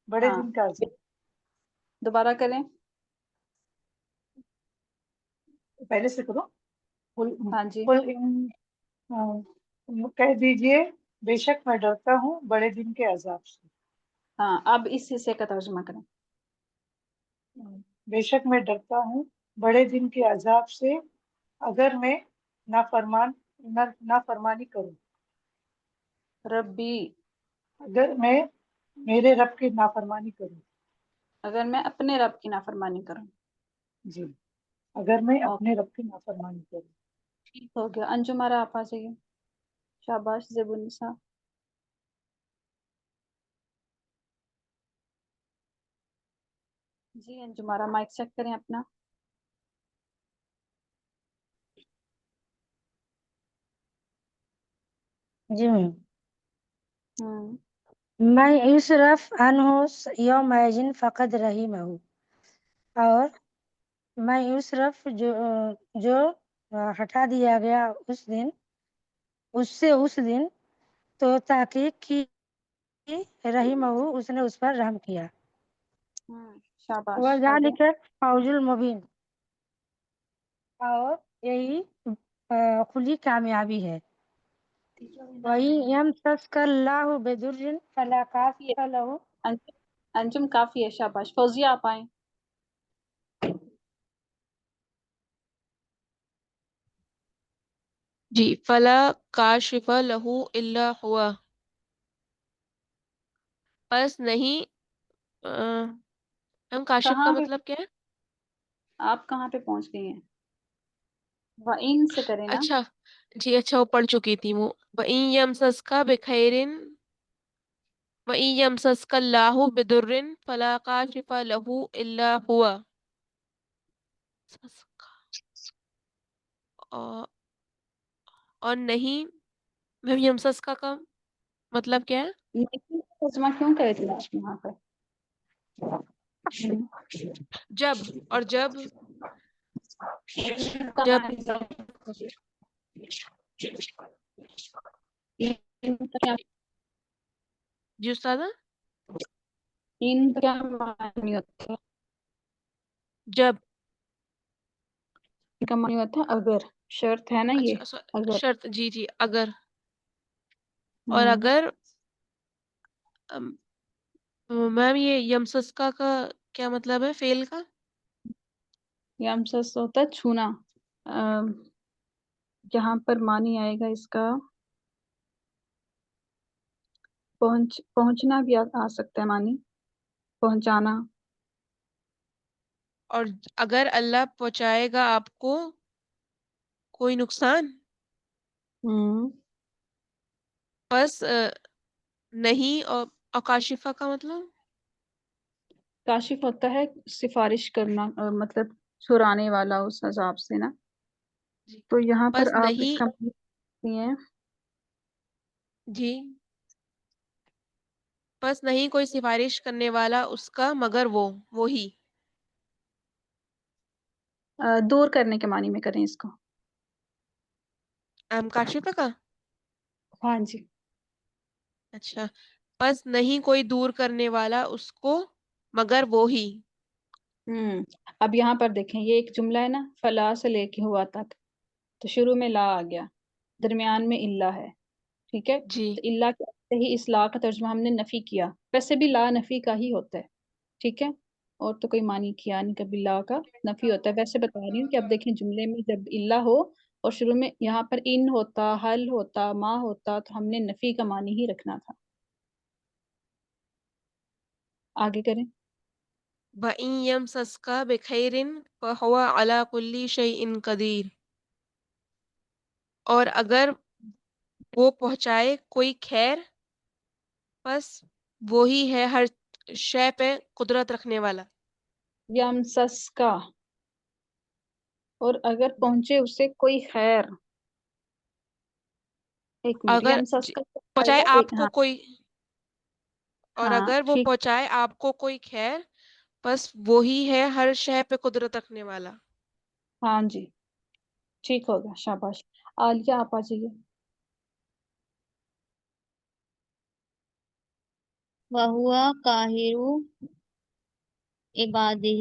بڑے ہاں دن کا عذاب. دوبارہ کریں. پہلے سے کرو. ہاں جی کہہ دیجئے بے شک میں ڈرتا ہوں بڑے دن کے عذاب سے. ہاں اب اس حصے کا ترجمہ کریں. بے شک میں ڈرتا ہوں بڑے دن کے عذاب سے اگر میں نافرمانی کروں، ربی، اگر میں میرے رب کی نافرمانی کروں، اگر میں اپنے رب کی نافرمانی کروں. جی اگر میں اوکے، اپنے رب کی نافرمانی کروں. ٹھیک ہو گیا. انجم آرا آپ آ جائیے. شاباش زیب النساء. جی انجم آرا مائک چیک کریں اپنا. جی میم. ہوں میں یصرف عنہ یومئذ فقد رحمہ، اور میں یصرف جو ہٹا دیا گیا اس دن، اس دن تو تحقیق کی رحمہ اس نے اس پر رحم کیا. شاباش. آگے. وذالک فوز المبین، اور یہی کھلی کامیابی ہے. وَإِن يَمْسَسْكَ اللَّهُ بِضُرٍّ فَلَا كَاشِفَ لَهُ. انجم کافی ہے. شاباش. فوزیہ آپ آئیں. جی فلا کاشف لہو الا ہوا، پس نہیں ہم کاشف کا کہاں پہ مطلب کیا ہے؟ آپ کہاں پہ پہنچ گئی ہیں؟ وَإِن سے کریں نا. اچھا جی، اچھا وہ پڑھ چکی تھی وہ. وَإِن يَمْسَسْكَ بِخَيْرٍ وَإِن يَمْسَسْكَ اللَّهُ بِضُرٍّ فَلَا كَاشِفَ لَهُ إِلَّا هُوَ. اور نہیں میں یمسسکا کا مطلب کیا ہے؟ لیکن ترجمہ کیوں کرے تھے آپ یہاں پر؟ جب، اور جب کہاں جب ہے؟ جی استاذہ، ان کیا معنی ہوتا ہے؟ جب ان کا معنی ہوتا ہے اگر. شرط ہے نا یہ. اچھا اگر. شرط، جی جی اگر. اور ہوں اگر میم یہ یمسسکا کا کیا مطلب ہے فعل کا؟ یمسس ہوتا ہے چھونا. جہاں پر معنی آئے گا اس کا پہنچنا بھی آ سکتا ہے معنی. پہنچانا. اور اگر اللہ پہنچائے گا آپ کو کوئی نقصان، ہوں بس نہیں. اور اکاشفہ کا مطلب کاشف ہوتا ہے سفارش کرنا، مطلب چھڑانے والا اس عذاب سے نا. جی تو یہاں پر بس آپ اس نہیں. کا معنی ہیں جی بس نہیں کوئی سفارش کرنے والا اس کا مگر وہی. دور کرنے کے معنی میں کریں اس کو. کاشفہ کا. ہاں جی. اچھا، بس نہیں کوئی دور کرنے والا اس کو مگر وہی. اب یہاں پر دیکھیں یہ ایک جملہ ہے نا، فلا سے لے کے ہوا تک. تو شروع میں لا آ گیا، درمیان میں اللہ ہے. ٹھیک ہے. جی تو اللہ کے سے ہی اس لا کا ترجمہ ہم نے نفی کیا. ویسے بھی لا نفی کا ہی ہوتا ہے. ٹھیک ہے. اور تو کوئی معنی کیا نہیں، کبھی لا کا نفی ہوتا ہے. ویسے بتا رہی ہوں کہ اب دیکھیں جملے میں جب اللہ ہو اور شروع میں یہاں پر ان ہوتا، حل ہوتا، ما ہوتا، تو ہم نے نفی کا معنی ہی رکھنا تھا. آگے کریں. وَإِن يَمْسَسْكَ بِخَيْرٍ فَهُوَ عَلَى كُلِّ شَيْءٍ قَدِيرٌ، اور اگر وہ پہنچائے کوئی خیر، بس وہی ہے ہر شے پہ قدرت رکھنے والا. یمسس کا، اور اگر پہنچے اسے کوئی خیر. ایک منٹ. اگر یمسس کا کیا آئے پہنچائے گا؟ آپ ایک کو ہاں کوئی، اور ہاں اگر وہ ٹھیک. پہنچائے آپ کو کوئی خیر، بس وہی ہے ہر شے پہ قدرت رکھنے والا. ہاں جی ٹھیک ہوگا. شاباش. عالیہ آپ آ جائیے. وَهُوَ قَاهِرُ عِبَادِهِ،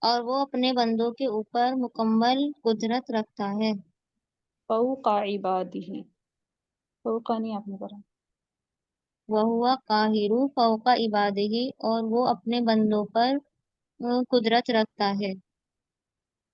اور وہ اپنے بندوں کے اوپر مکمل قدرت رکھتا ہے. فوق عبادہ. فوق نہیں آپ نے پڑھا. وَهُوَ قَاهِرُ فَوْقَ عِبَادِهِ، اور وہ اپنے بندوں پر قدرت رکھتا ہے.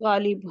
غالب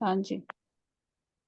ہاں جی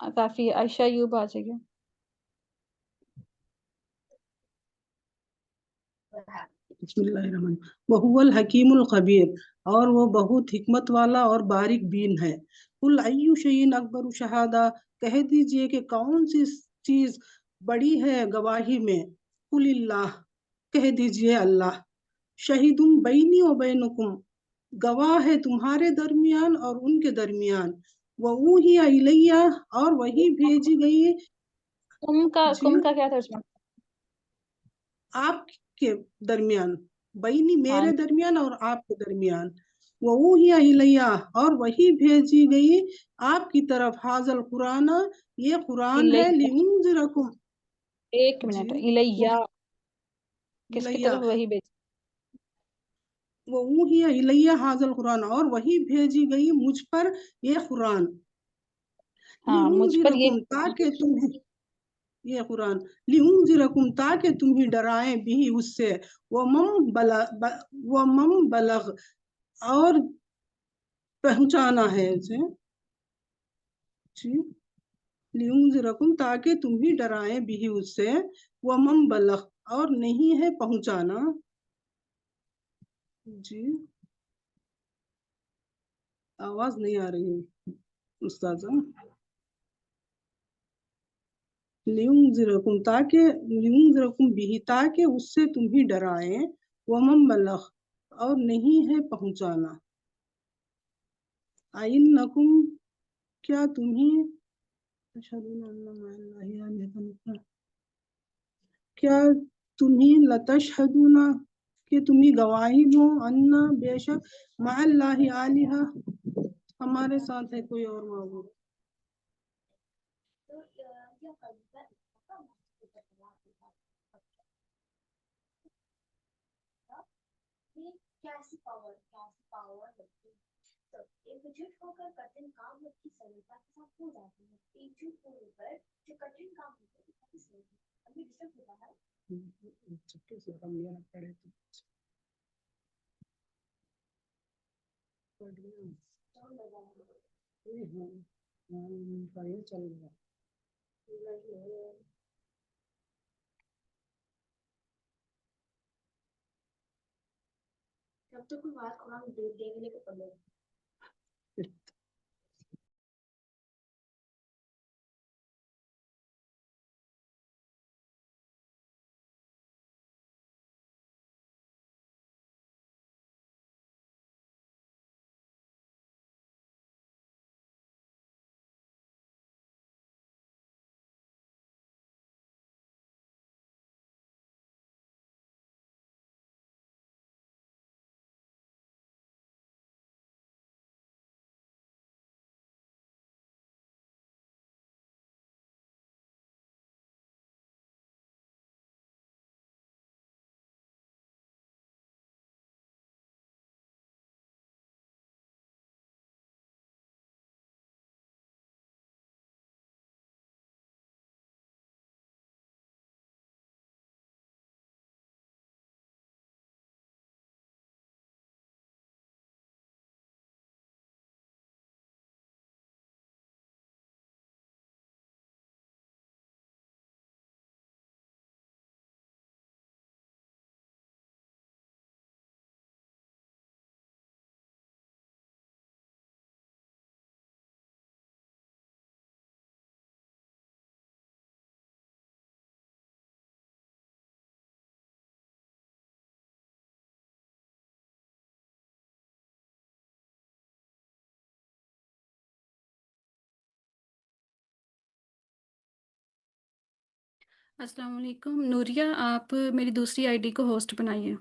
کافی ہے عائشہ ایوب آ جائیے بسم اللہ الرحمن وہو الحکیم الخبیر اور وہ بہت حکمت والا اور باریک بین ہے قل ای شیء اکبر شہادہ کہہ دیجئے کہ کون سی چیز بڑی ہے گواہی میں قل اللہ کہہ دیجئے اللہ شہید بینی و بینکم گواہ ہے تمہارے درمیان اور ان کے درمیان وَأُوحِیَ إِلَيَّ اور وہی بھیجی گئی جی کم کا کیا ترجمہ آپ کے درمیان بینی ہاں میرے درمیان اور آپ کے درمیان وَأُوحِیَ إِلَيَّ اور وہی بھیجی گئی آپ کی طرف حاضل قرآن یہ قرآن ہے الیہ لِأُنذِرَکُم ایک جی منٹ الیہ کس کی إِلَيَّ طرف وہی بھیج وَأُوحِیَ إِلَيَّ حاضل قرآن اور وہی بھیجی گئی مجھ پر یہ قرآن ہاں مجھ پر یہ لِأُنذِرَکُم تاکہ تمہیں یہ قرآن لِأُنذِرَکُم تاکہ تمہیں ڈرائیں بھی اس سے وَمَن بلغ اور پہنچانا ہے اسے جی لِأُنذِرَکُم تاکہ تمہیں ڈرائیں بھی اس سے وَمَن بلغ اور نہیں ہے پہنچانا جی آواز نہیں آ رہی ہے استاذہ لِيُنذِرَكُم بِهِ تاکہ اس سے تمہیں ڈرائیں وَمَن بلغ اور نہیں ہے پہنچانا أَإِنَّكُمْ کیا تمہیں تشہدون ان مع اللہ آلہۃ کیا تمہیں لتشہدون کہ تمہیں گواہی دو ان بے شک مع اللہ آلہۃ ہمارے ساتھ ہے کوئی اور معبود چکے سے ہم لینا پڑے تو چل گیا السلام علیکم نوریہ آپ میری دوسری آئی ڈی کو ہوسٹ بنائیے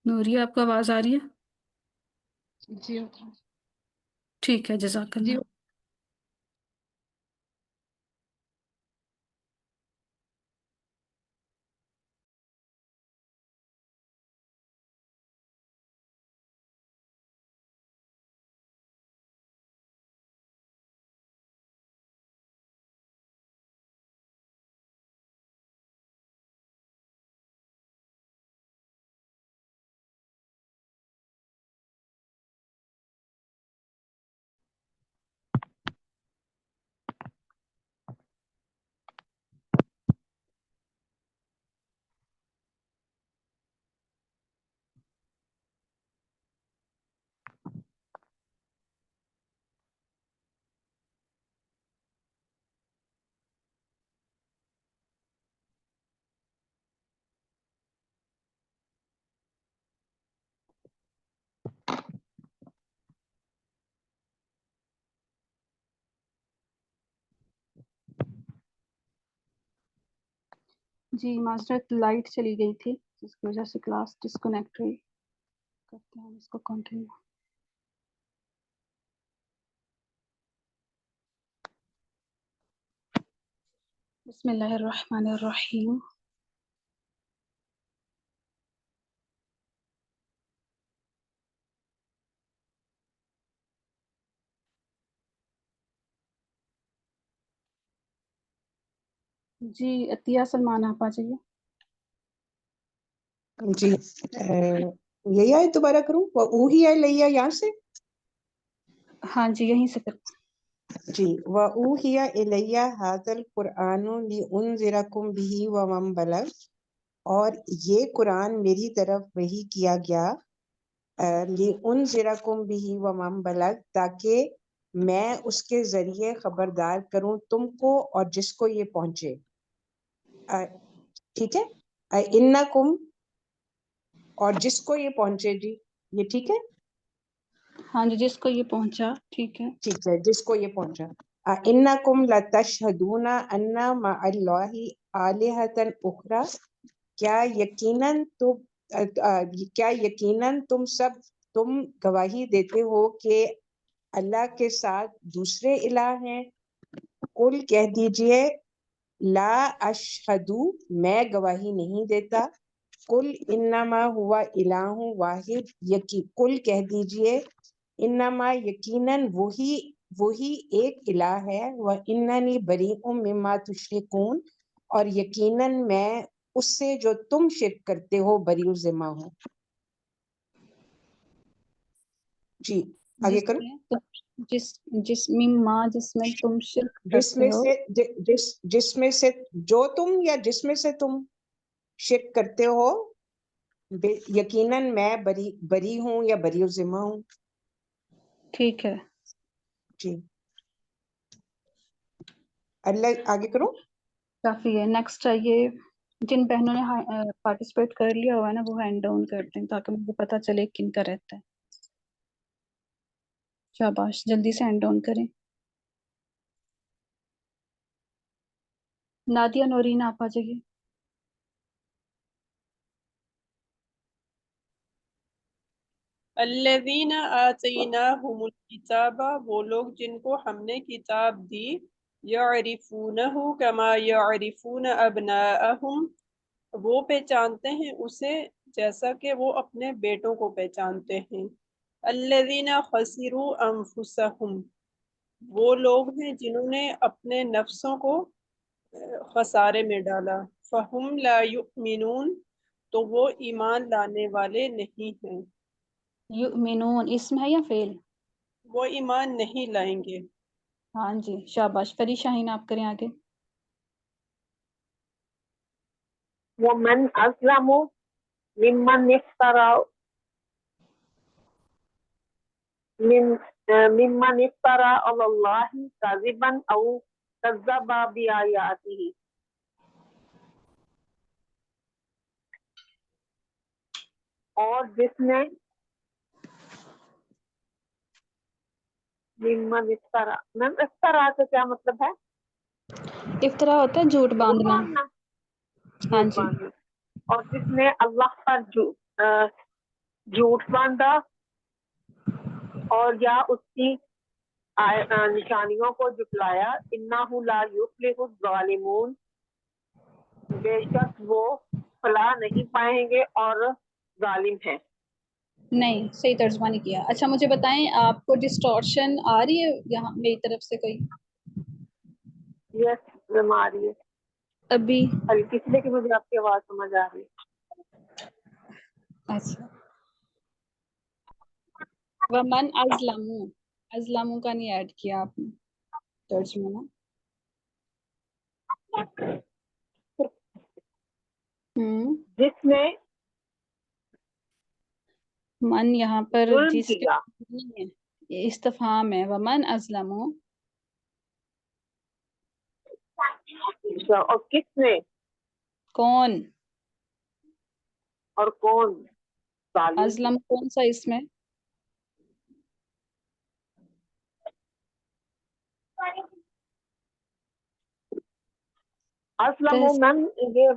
نوریہ آپ کو آواز آ رہی ہے جی ٹھیک ہے جزاک جی اللہ جی معذرت لائٹ چلی گئی تھی جس کی وجہ سے کلاس ڈسکنیکٹ ہوئی. کرتے ہیں اس کو کنٹینیو. بسم اللہ الرحمن الرحیم. جی عطیہ سلمان آپ آ جائیے. جی یہی آئے دوبارہ کروں وہی ہے لیا یہاں سے. ہاں جی یہیں سے کر. جی وَأُوحِيَ إِلَيَّ هَذَا الْقُرْآنُ لِأُنذِرَكُم بِهِ وَمَن بَلَغَ، اور یہ قرآن میری طرف وحی کیا گیا لِأُنذِرَكُم بِهِ وَمَن بَلَغَ، تاکہ میں اس کے ذریعے خبردار کروں تم کو اور جس کو یہ پہنچے. ٹھیک ہے. اِنَّكُم اور جس کو یہ پہنچے. جی یہ ٹھیک ہے. ہاں جی جس کو یہ پہنچا ٹھیک ہے. ٹھیک ہے جس کو یہ پہنچا. اِنَّكُمْ لَتَشْهَدُونَ أَنَّ مَعَ اللَّهِ آلِهَةً أُخْرَى، کیا یقیناً تم گواہی دیتے ہو کہ اللہ کے ساتھ دوسرے الہ ہیں. قل کہہ دیجئے لا اشہدو میں گواہی نہیں دیتا. قل انما ہوا الہ واحد قل کہہ دیجئے انما یقیناً وہی ایک الہ ہے. وَإِنَّنِي بَرِیءٌ مِّمَّا تُشْرِکُونَ، اور یقیناً میں اس سے جو تم شرک کرتے ہو بری و ذمہ ہوں. جی آگے کرو. جس میں تم شرک کرتے ہو. جس میں سے جو تم یا جس میں سے تم شرک کرتے ہو یقیناً میں بری ہوں یا بری و ذمہ ہوں. ٹھیک ہے. جی اللہ آگے کرو. کافی ہے. نیکسٹ آئیے. جن بہنوں نے پارٹیسپیٹ کر لیا ہوا ہے نا وہ ہینڈ ڈاؤن کر دیں تاکہ مجھے پتہ چلے کن کا رہتا ہے. شاباش جلدی سے ہینڈ ڈاؤن کریں. نادیہ نورین آپ آ جائیے. الذین آتیناہم الکتاب، وہ لوگ جن کو ہم نے کتاب دی، یعرفونہ کما یعرفون ابناءہم، وہ پہچانتے ہیں اسے جیسا کہ وہ اپنے بیٹوں کو پہچانتے ہیں. الذین خسروا انفسہم، وہ لوگ ہیں جنہوں نے اپنے نفسوں کو خسارے میں ڈالا. فہم لا یؤمنون، تو وہ ایمان لانے والے نہیں ہیں. یؤمنون اسم ہے یا فعل؟ وہ ایمان نہیں لائیں گے. ہاں جی شاباش. فری شاہین آپ کریں آگے. وَمَنْ أَظْلَمُ مِمَّنِ افْتَرَى عَلَى اللَّهِ كَذِبًا أَوْ كَذَّبَ بِآيَاتِهِ، اور جس نے ممن افطرا، میم افطرا کا کیا مطلب ہے؟ افطرا ہوتا ہے جھوٹ باندھنا. ہاں جی. اور جس نے اللہ پر جھوٹ باندھا اور یا اس کی نشانیوں کو جھٹلایا. انہ لا یفلح الظالمون، بے شک وہ فلاح نہیں پائیں گے اور ظالم ہیں. نہیں صحیح ترجمہ نہیں کیا. اچھا مجھے بتائیں آپ کو ڈسٹورشن آ رہی ہے یہاں میری طرف سے کوئی؟ یس میم آ رہی ہے ابھی ہلکی سی، لیکن مجھے آپ کی آواز سمجھ آ رہی ہے. اچھا. ومن ازلمو کا نہیں ایڈ کیا آپ نے ترجمہ نا. جس نے من یہاں پر ظلم جس کیا، کے استفہام ہے. ومن ازلمو، اور کس نے، کون؟ اور کون ظالم ازلم کون سا اس میں؟ اسلم میم یہ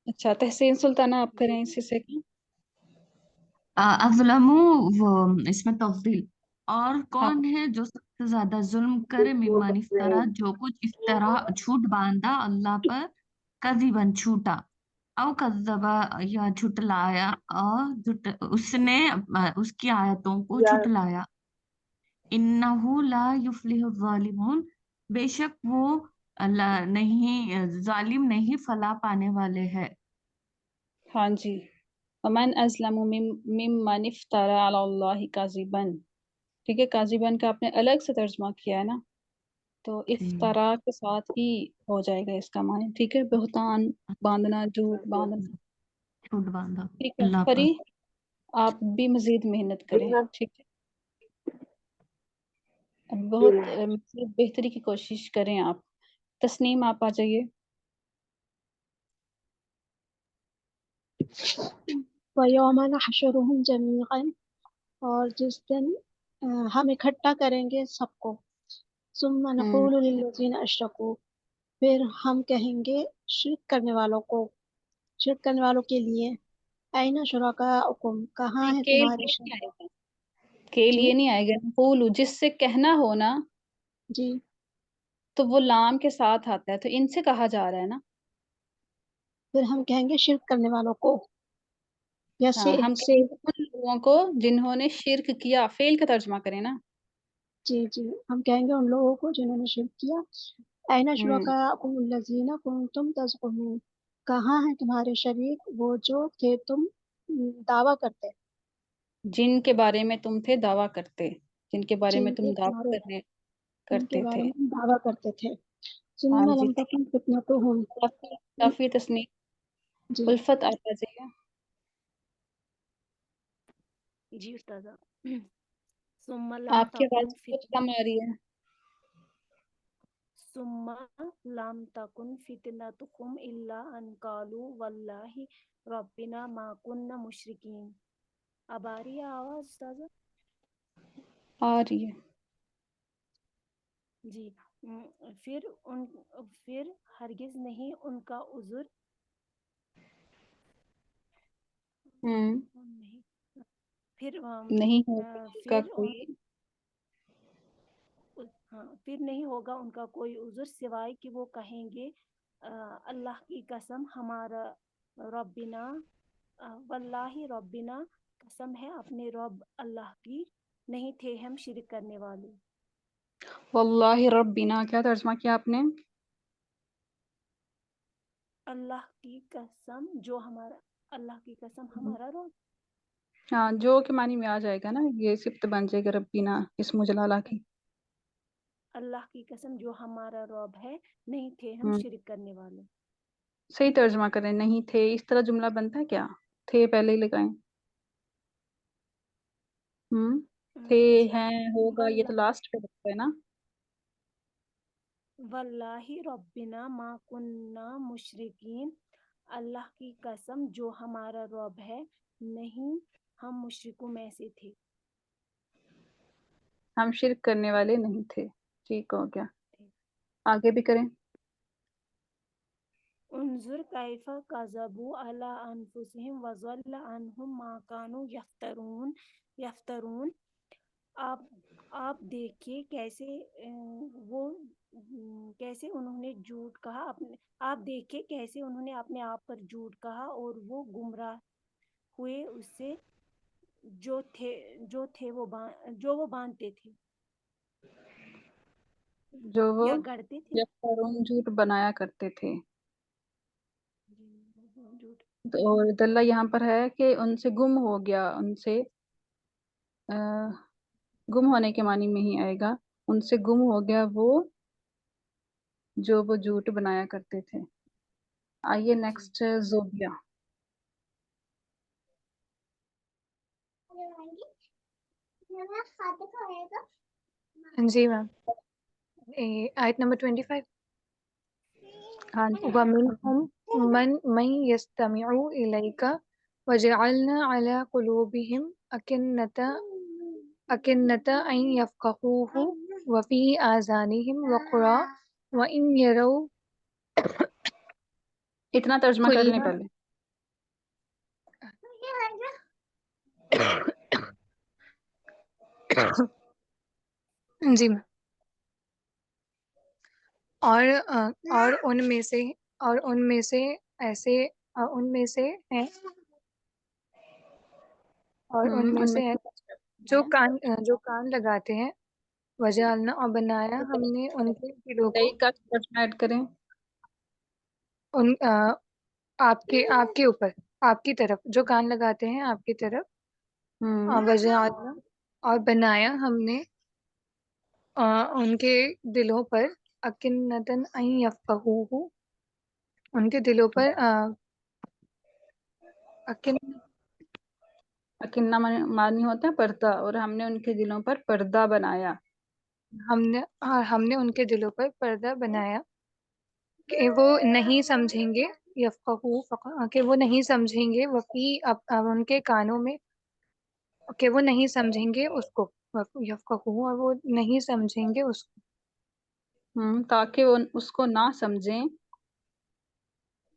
اچھا تحسین سلطانہ آپ کریں اسی سے کیا؟ اظلمو وہ اس میں تفضیل، اور کون ہے جو سب سے زیادہ ظلم کرے، ممن افطرا جو کچھ افطرا جھوٹ باندھا اللہ پر، کذباً جھوٹا، او کذبا یا جھٹلایا، اور اس نے اس کی آیتوں کو جھٹلایا، انہو لا یفلح الظالمون، بے شک وہ نہیں ظالم نہیں فلاح پانے والے ہے۔ ہاں جی، ومن ازلم ممن افترى علی اللہ کاذبا، ٹھیک ہے، کاذبا کا آپ نے الگ سے ترجمہ کیا ہے نا، تو افطرا کے ساتھ ہی ہو جائے گا اس کا معنی، ٹھیک ہے، بہتان باندھنا، جھوٹ باندھنا، جھوٹ باندھا ٹھیک ہے۔ اللہ پر۔ پری آپ بھی مزید محنت کریں، ٹھیک ہے، بہت مزید بہتری کی کوشش کریں آپ۔ تسنیم آپ آ جائیے۔ وَيَوْمَ نَحْشُرُهُمْ جَمِيعًا، اور جس دن ہم اکٹھا کریں گے سب کو، ثُمَّ نَقُولُ لِلَّذِينَ أَشْرَكُوا، پھر ہم کہیں گے شرک کرنے والوں کو، شرک کرنے والوں کے لیے، أَيْنَ شُرَكَاؤُكُمْ، کہاں ہے کے تمہارے لیے نہیں شرک؟ آئے گا، کے جی لیے نہیں آئے گا، قولو جس سے کہنا ہو نا جی تو وہ لام کے ساتھ آتا ہے، تو ان سے کہا جا رہا ہے نا۔ پھر ہم کہیں گے شرک کرنے والوں کو، یا ہاں ہم سے کہیں گے ان لوگوں کو جنہوں نے شرک کیا، فعل کا ترجمہ کریں نا۔ جی جی ہم کہیں گے ان لوگوں کو جنہوں نے شرک کیا، أَيْنَ ہوں شُرَكَاؤُكُمُ الَّذِينَ كُنتُمْ تَزْعُمُونَ، کہاں ہیں تمہارے شریک وہ جو تھے تم دعویٰ کرتے، جن کے بارے میں تم تھے دعویٰ کرتے، جن کے بارے میں جن تم کے دعویٰ بارے ان کے کرتے بارے تھے۔ میں ہم دعویٰ کرتے تھے۔ ہاں ثُمَّ جی، لَمْ تَكُنْ فِتْنَتُهُمْ، کافی تسنیم۔ جی الفت آپ آ جائیے۔ جی استاذہ، ثم لم آپ کی تکن آواز بہت کم آ رہی ہے۔ ثم لم تکن فتنتهم الا ان قالوا واللہ ربنا ما كنا مشرکین۔ اب آ رہی ہے آواز استاذہ؟ آ رہی ہے۔ جی، پھر ہرگز نہیں ان کا عذر ہوں نہیں، پھر نہیں ہوگا ان کا پھر کوئی، ہاں پھر نہیں ہوگا ان کا کوئی عذر سوائے کہ وہ کہیں گے اللہ کی قسم ہمارا ربنا، واللہ ربنا، قسم ہے اپنے رب اللہ کی، نہیں تھے ہم شرک کرنے والے۔ واللہ ربنا کیا ترجمہ کیا آپ نے؟ اللہ کی قسم جو ہمارا، اللہ کی قسم ہمارا رب، ہاں جو کے معنی میں آ جائے گا نا، یہ صفت بن جائے گا ربنا اسم جلالہ کی۔ اللہ کی قسم جو ہمارا رب ہے، نہیں تھے ہم ہوں شرک کرنے والے۔ صحیح ترجمہ کریں، نہیں تھے، اس طرح جملہ بنتا ہے کیا؟ تھے پہلے ہی لگائیں۔ تھے، جی ہیں، ہوگا، یہ تو لاسٹ پہ لگتا ہے نا۔ واللہ ربنا ما کننا مشرکین، اللہ کی قسم جو ہمارا رب ہے، نہیں ہم مشرکوں میں سے تھے۔ ہم شرک کرنے والے نہیں تھے، ٹھیک ہو گیا۔ آگے بھی کریں۔ انظر کیف کذبوا علی انفسہم وضل عنہم ما کانوا یفترون، آپ دیکھیں کیسے کیسے انہوں نے جھوٹ کہا آپ دیکھیں کیسے انہوں نے اپنے آپ پر جھوٹ کہا، اور وہ گمراہ ہوئے اس سے جو وہ باندھتے تھے جو وہ یا گڑتے تھے۔ یفترون جھوٹ بنایا کرتے تھے، جھوٹ اور دلہ یہاں پر ہے کہ ان سے گم ہو گیا، ان سے گم ہونے کے معنی میں ہی آئے گا، ان سے گم ہو گیا وہ جو وہ جھوٹ بنایا کرتے تھے۔ آئیے نیکسٹ زوبیا۔ جی میم، آیت نمبر 25۔ ہاں جی وَمِنْهُمْ مَنْ يَسْتَمِعُ إِلَيْكَ وَجَعَلْنَا عَلَى قُلُوبِهِمْ أَكِنَّةً أَنْ يَفْقَهُوهُ وَفِي آذَانِهِمْ وَقْرًا وَإِنْ يَرَوْا اتنا ترجمہ کر لیں كُلَّ پہلے۔ جی میم. اور ان میں سے ایسے ان میں سے ہیں اور ان میں ان میں سے ہیں جو کان لگاتے ہیں. وجعلنا اور بنایا ہم نے ان کے دلوں کو صحیح کا ترجمہ ایڈ کریں. ان آپ کے اوپر آپ کی طرف جو کان لگاتے ہیں آپ کی طرف. وجعلنا اور بنایا ہم نے ان کے دلوں پر اکنتن ان یفقہوہ ان کے دلوں پر اکنہ معنی ہوتا ہے پردہ، اور ہم نے ان کے دلوں پر پردہ بنایا. ہم نے ان کے دلوں پر پردہ بنایا کہ وہ نہیں سمجھیں گے. یفقہوا کہ وہ نہیں سمجھیں گے. وفی ان کے کانوں میں کہ وہ نہیں سمجھیں گے اس کو. یفقہوا اور وہ نہیں سمجھیں گے اس کو. تاکہ وہ اس کو نہ سمجھیں.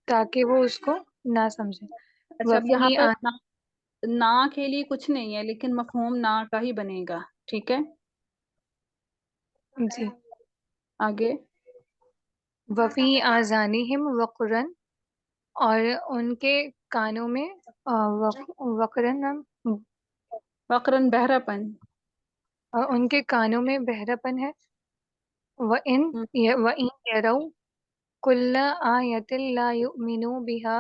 تاکہ وہ اس کو نہ سمجھیں. اچھا، اب یہاں پر نہ کے لیے کچھ نہیں ہے، لیکن مفہوم نہ کا ہی بنے گا. ٹھیک ہے جی. آگے. وفی آذانہم وقرن اور ان کے کانوں میں وقرن بہراپن. ان کے کانوں میں بہراپن ہے. وَإِن يَرَوْا كُلَّ آیَةٍ لَا يُؤْمِنُوا بِهَا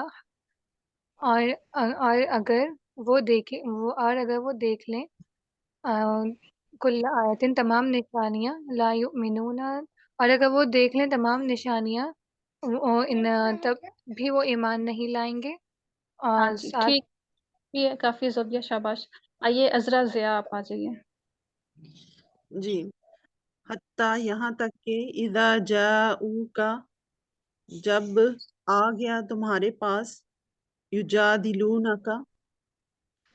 اور اگر وہ دیکھ لیں کل آیتن تمام نشانیاں لا یؤمنون اور اگر وہ دیکھ لیں تمام نشانیاں تب بھی وہ ایمان نہیں لائیں گے. ہاں جی ٹھیک ہے، کافی زبیہ، شاباش. آئیے عذرا ضیاء آپ آ جائیے. جی. حتیٰ یہاں تک کہ اذا جاؤک جب آ گیا تمہارے پاس یجادلونک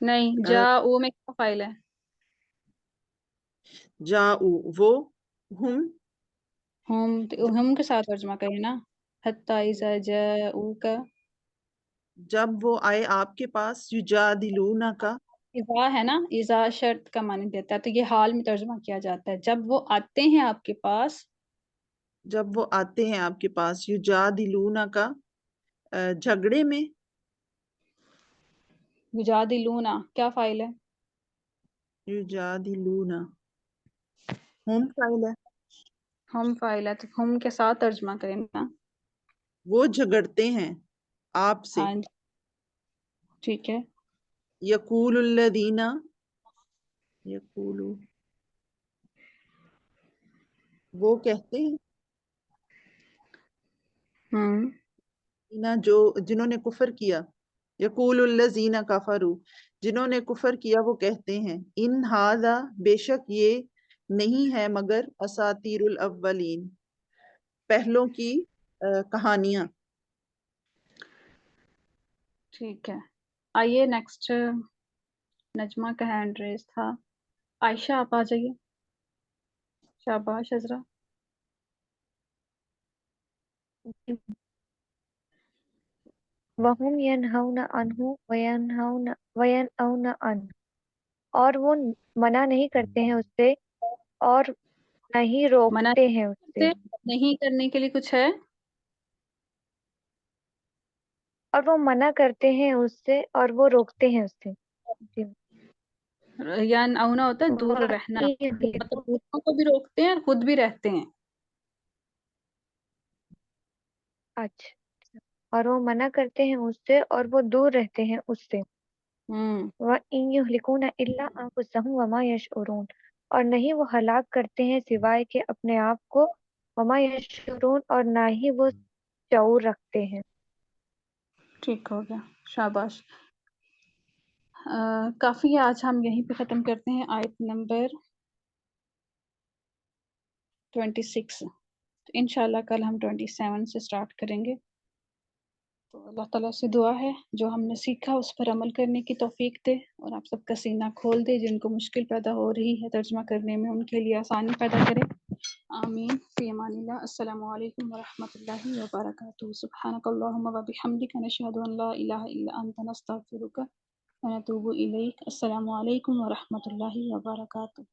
نہیں، جاؤ میں کیا فائل ہے؟ جاؤ وہ ہم کے ساتھ ترجمہ کریں نا. حتیٰ اذا جاؤک جب وہ آئے آپ کے پاس یجادلونک. اذا ہے نا، اذا شرط کا معنی دیتا ہے، تو یہ حال میں ترجمہ کیا جاتا ہے. جب وہ آتے ہیں آپ کے پاس. جب وہ آتے ہیں آپ کے پاس یجادلونک جھگڑے میں. یجادلونا کیا فائل ہے؟ یجادلونا ہم فائل ہے. ہم فائل ہے تو ہم کے ساتھ ترجمہ کریں نا. وہ جھگڑتے ہیں آپ سے. ہاں ٹھیک ہے. یقول الذین یقولو وہ کہتے ہیں جنہوں نے کفر کیا. یقول الذین کفروا جنہوں نے کفر کیا وہ کہتے ہیں ان ھذا بے شک یہ نہیں ہے مگر اساطیر الاولین پہلوں کی کہانیاں. ٹھیک ہے. آئیے نیکسٹ. نجمہ کا ہینڈ ریز تھا. عائشہ آپ آ جائیے. شاباش عذرا. وَهُمْ يَنْهَوْنَ عَنْهُ وَيَنْأَوْنَ عَنْهُ اور وہ منع نہیں کرتے ہیں اس سے اور نہ ہی روکتے ہیں اس سے. نہیں کرنے کے لیے کچھ ہے؟ اور وہ منع کرتے ہیں اس سے اور وہ روکتے ہیں اس سے. جی. یا نہ ہوتا ہے دور رہنا، مطلب دوسروں کو بھی روکتے ہیں اور خود بھی رہتے ہیں. اچھا. اور وہ منع کرتے ہیں اس سے اور وہ دور رہتے ہیں اس سے. وَإِن يُهْلِكُونَ إِلَّا أَنفُسَهُمْ وَمَا يَشْعُرُونَ اور نہیں وہ ہلاک کرتے ہیں سوائے کہ اپنے آپ کو. وَمَا يَشْعُرُونَ اور نہ ہی وہ شعور رکھتے ہیں. ٹھیک ہو گیا، شاباش. کافی ہے، آج ہم یہیں پہ ختم کرتے ہیں. آیت نمبر 26. انشاءاللہ کل ہم 27 سے سٹارٹ کریں گے. تو اللہ تعالیٰ سے دعا ہے جو ہم نے سیکھا اس پر عمل کرنے کی توفیق دے، اور آپ سب کا سینہ کھول دے. جن کو مشکل پیدا ہو رہی ہے ترجمہ کرنے میں ان کے لیے آسانی پیدا کرے. آمین. فی امان اللہ. السلام علیکم ورحمۃ اللہ وبرکاتہ. سبحانک اللہم وبحمدک نشہد ان لا الہ الا انت نستغفرک ونتوب إليك. السلام عليكم ورحمة الله وبركاته.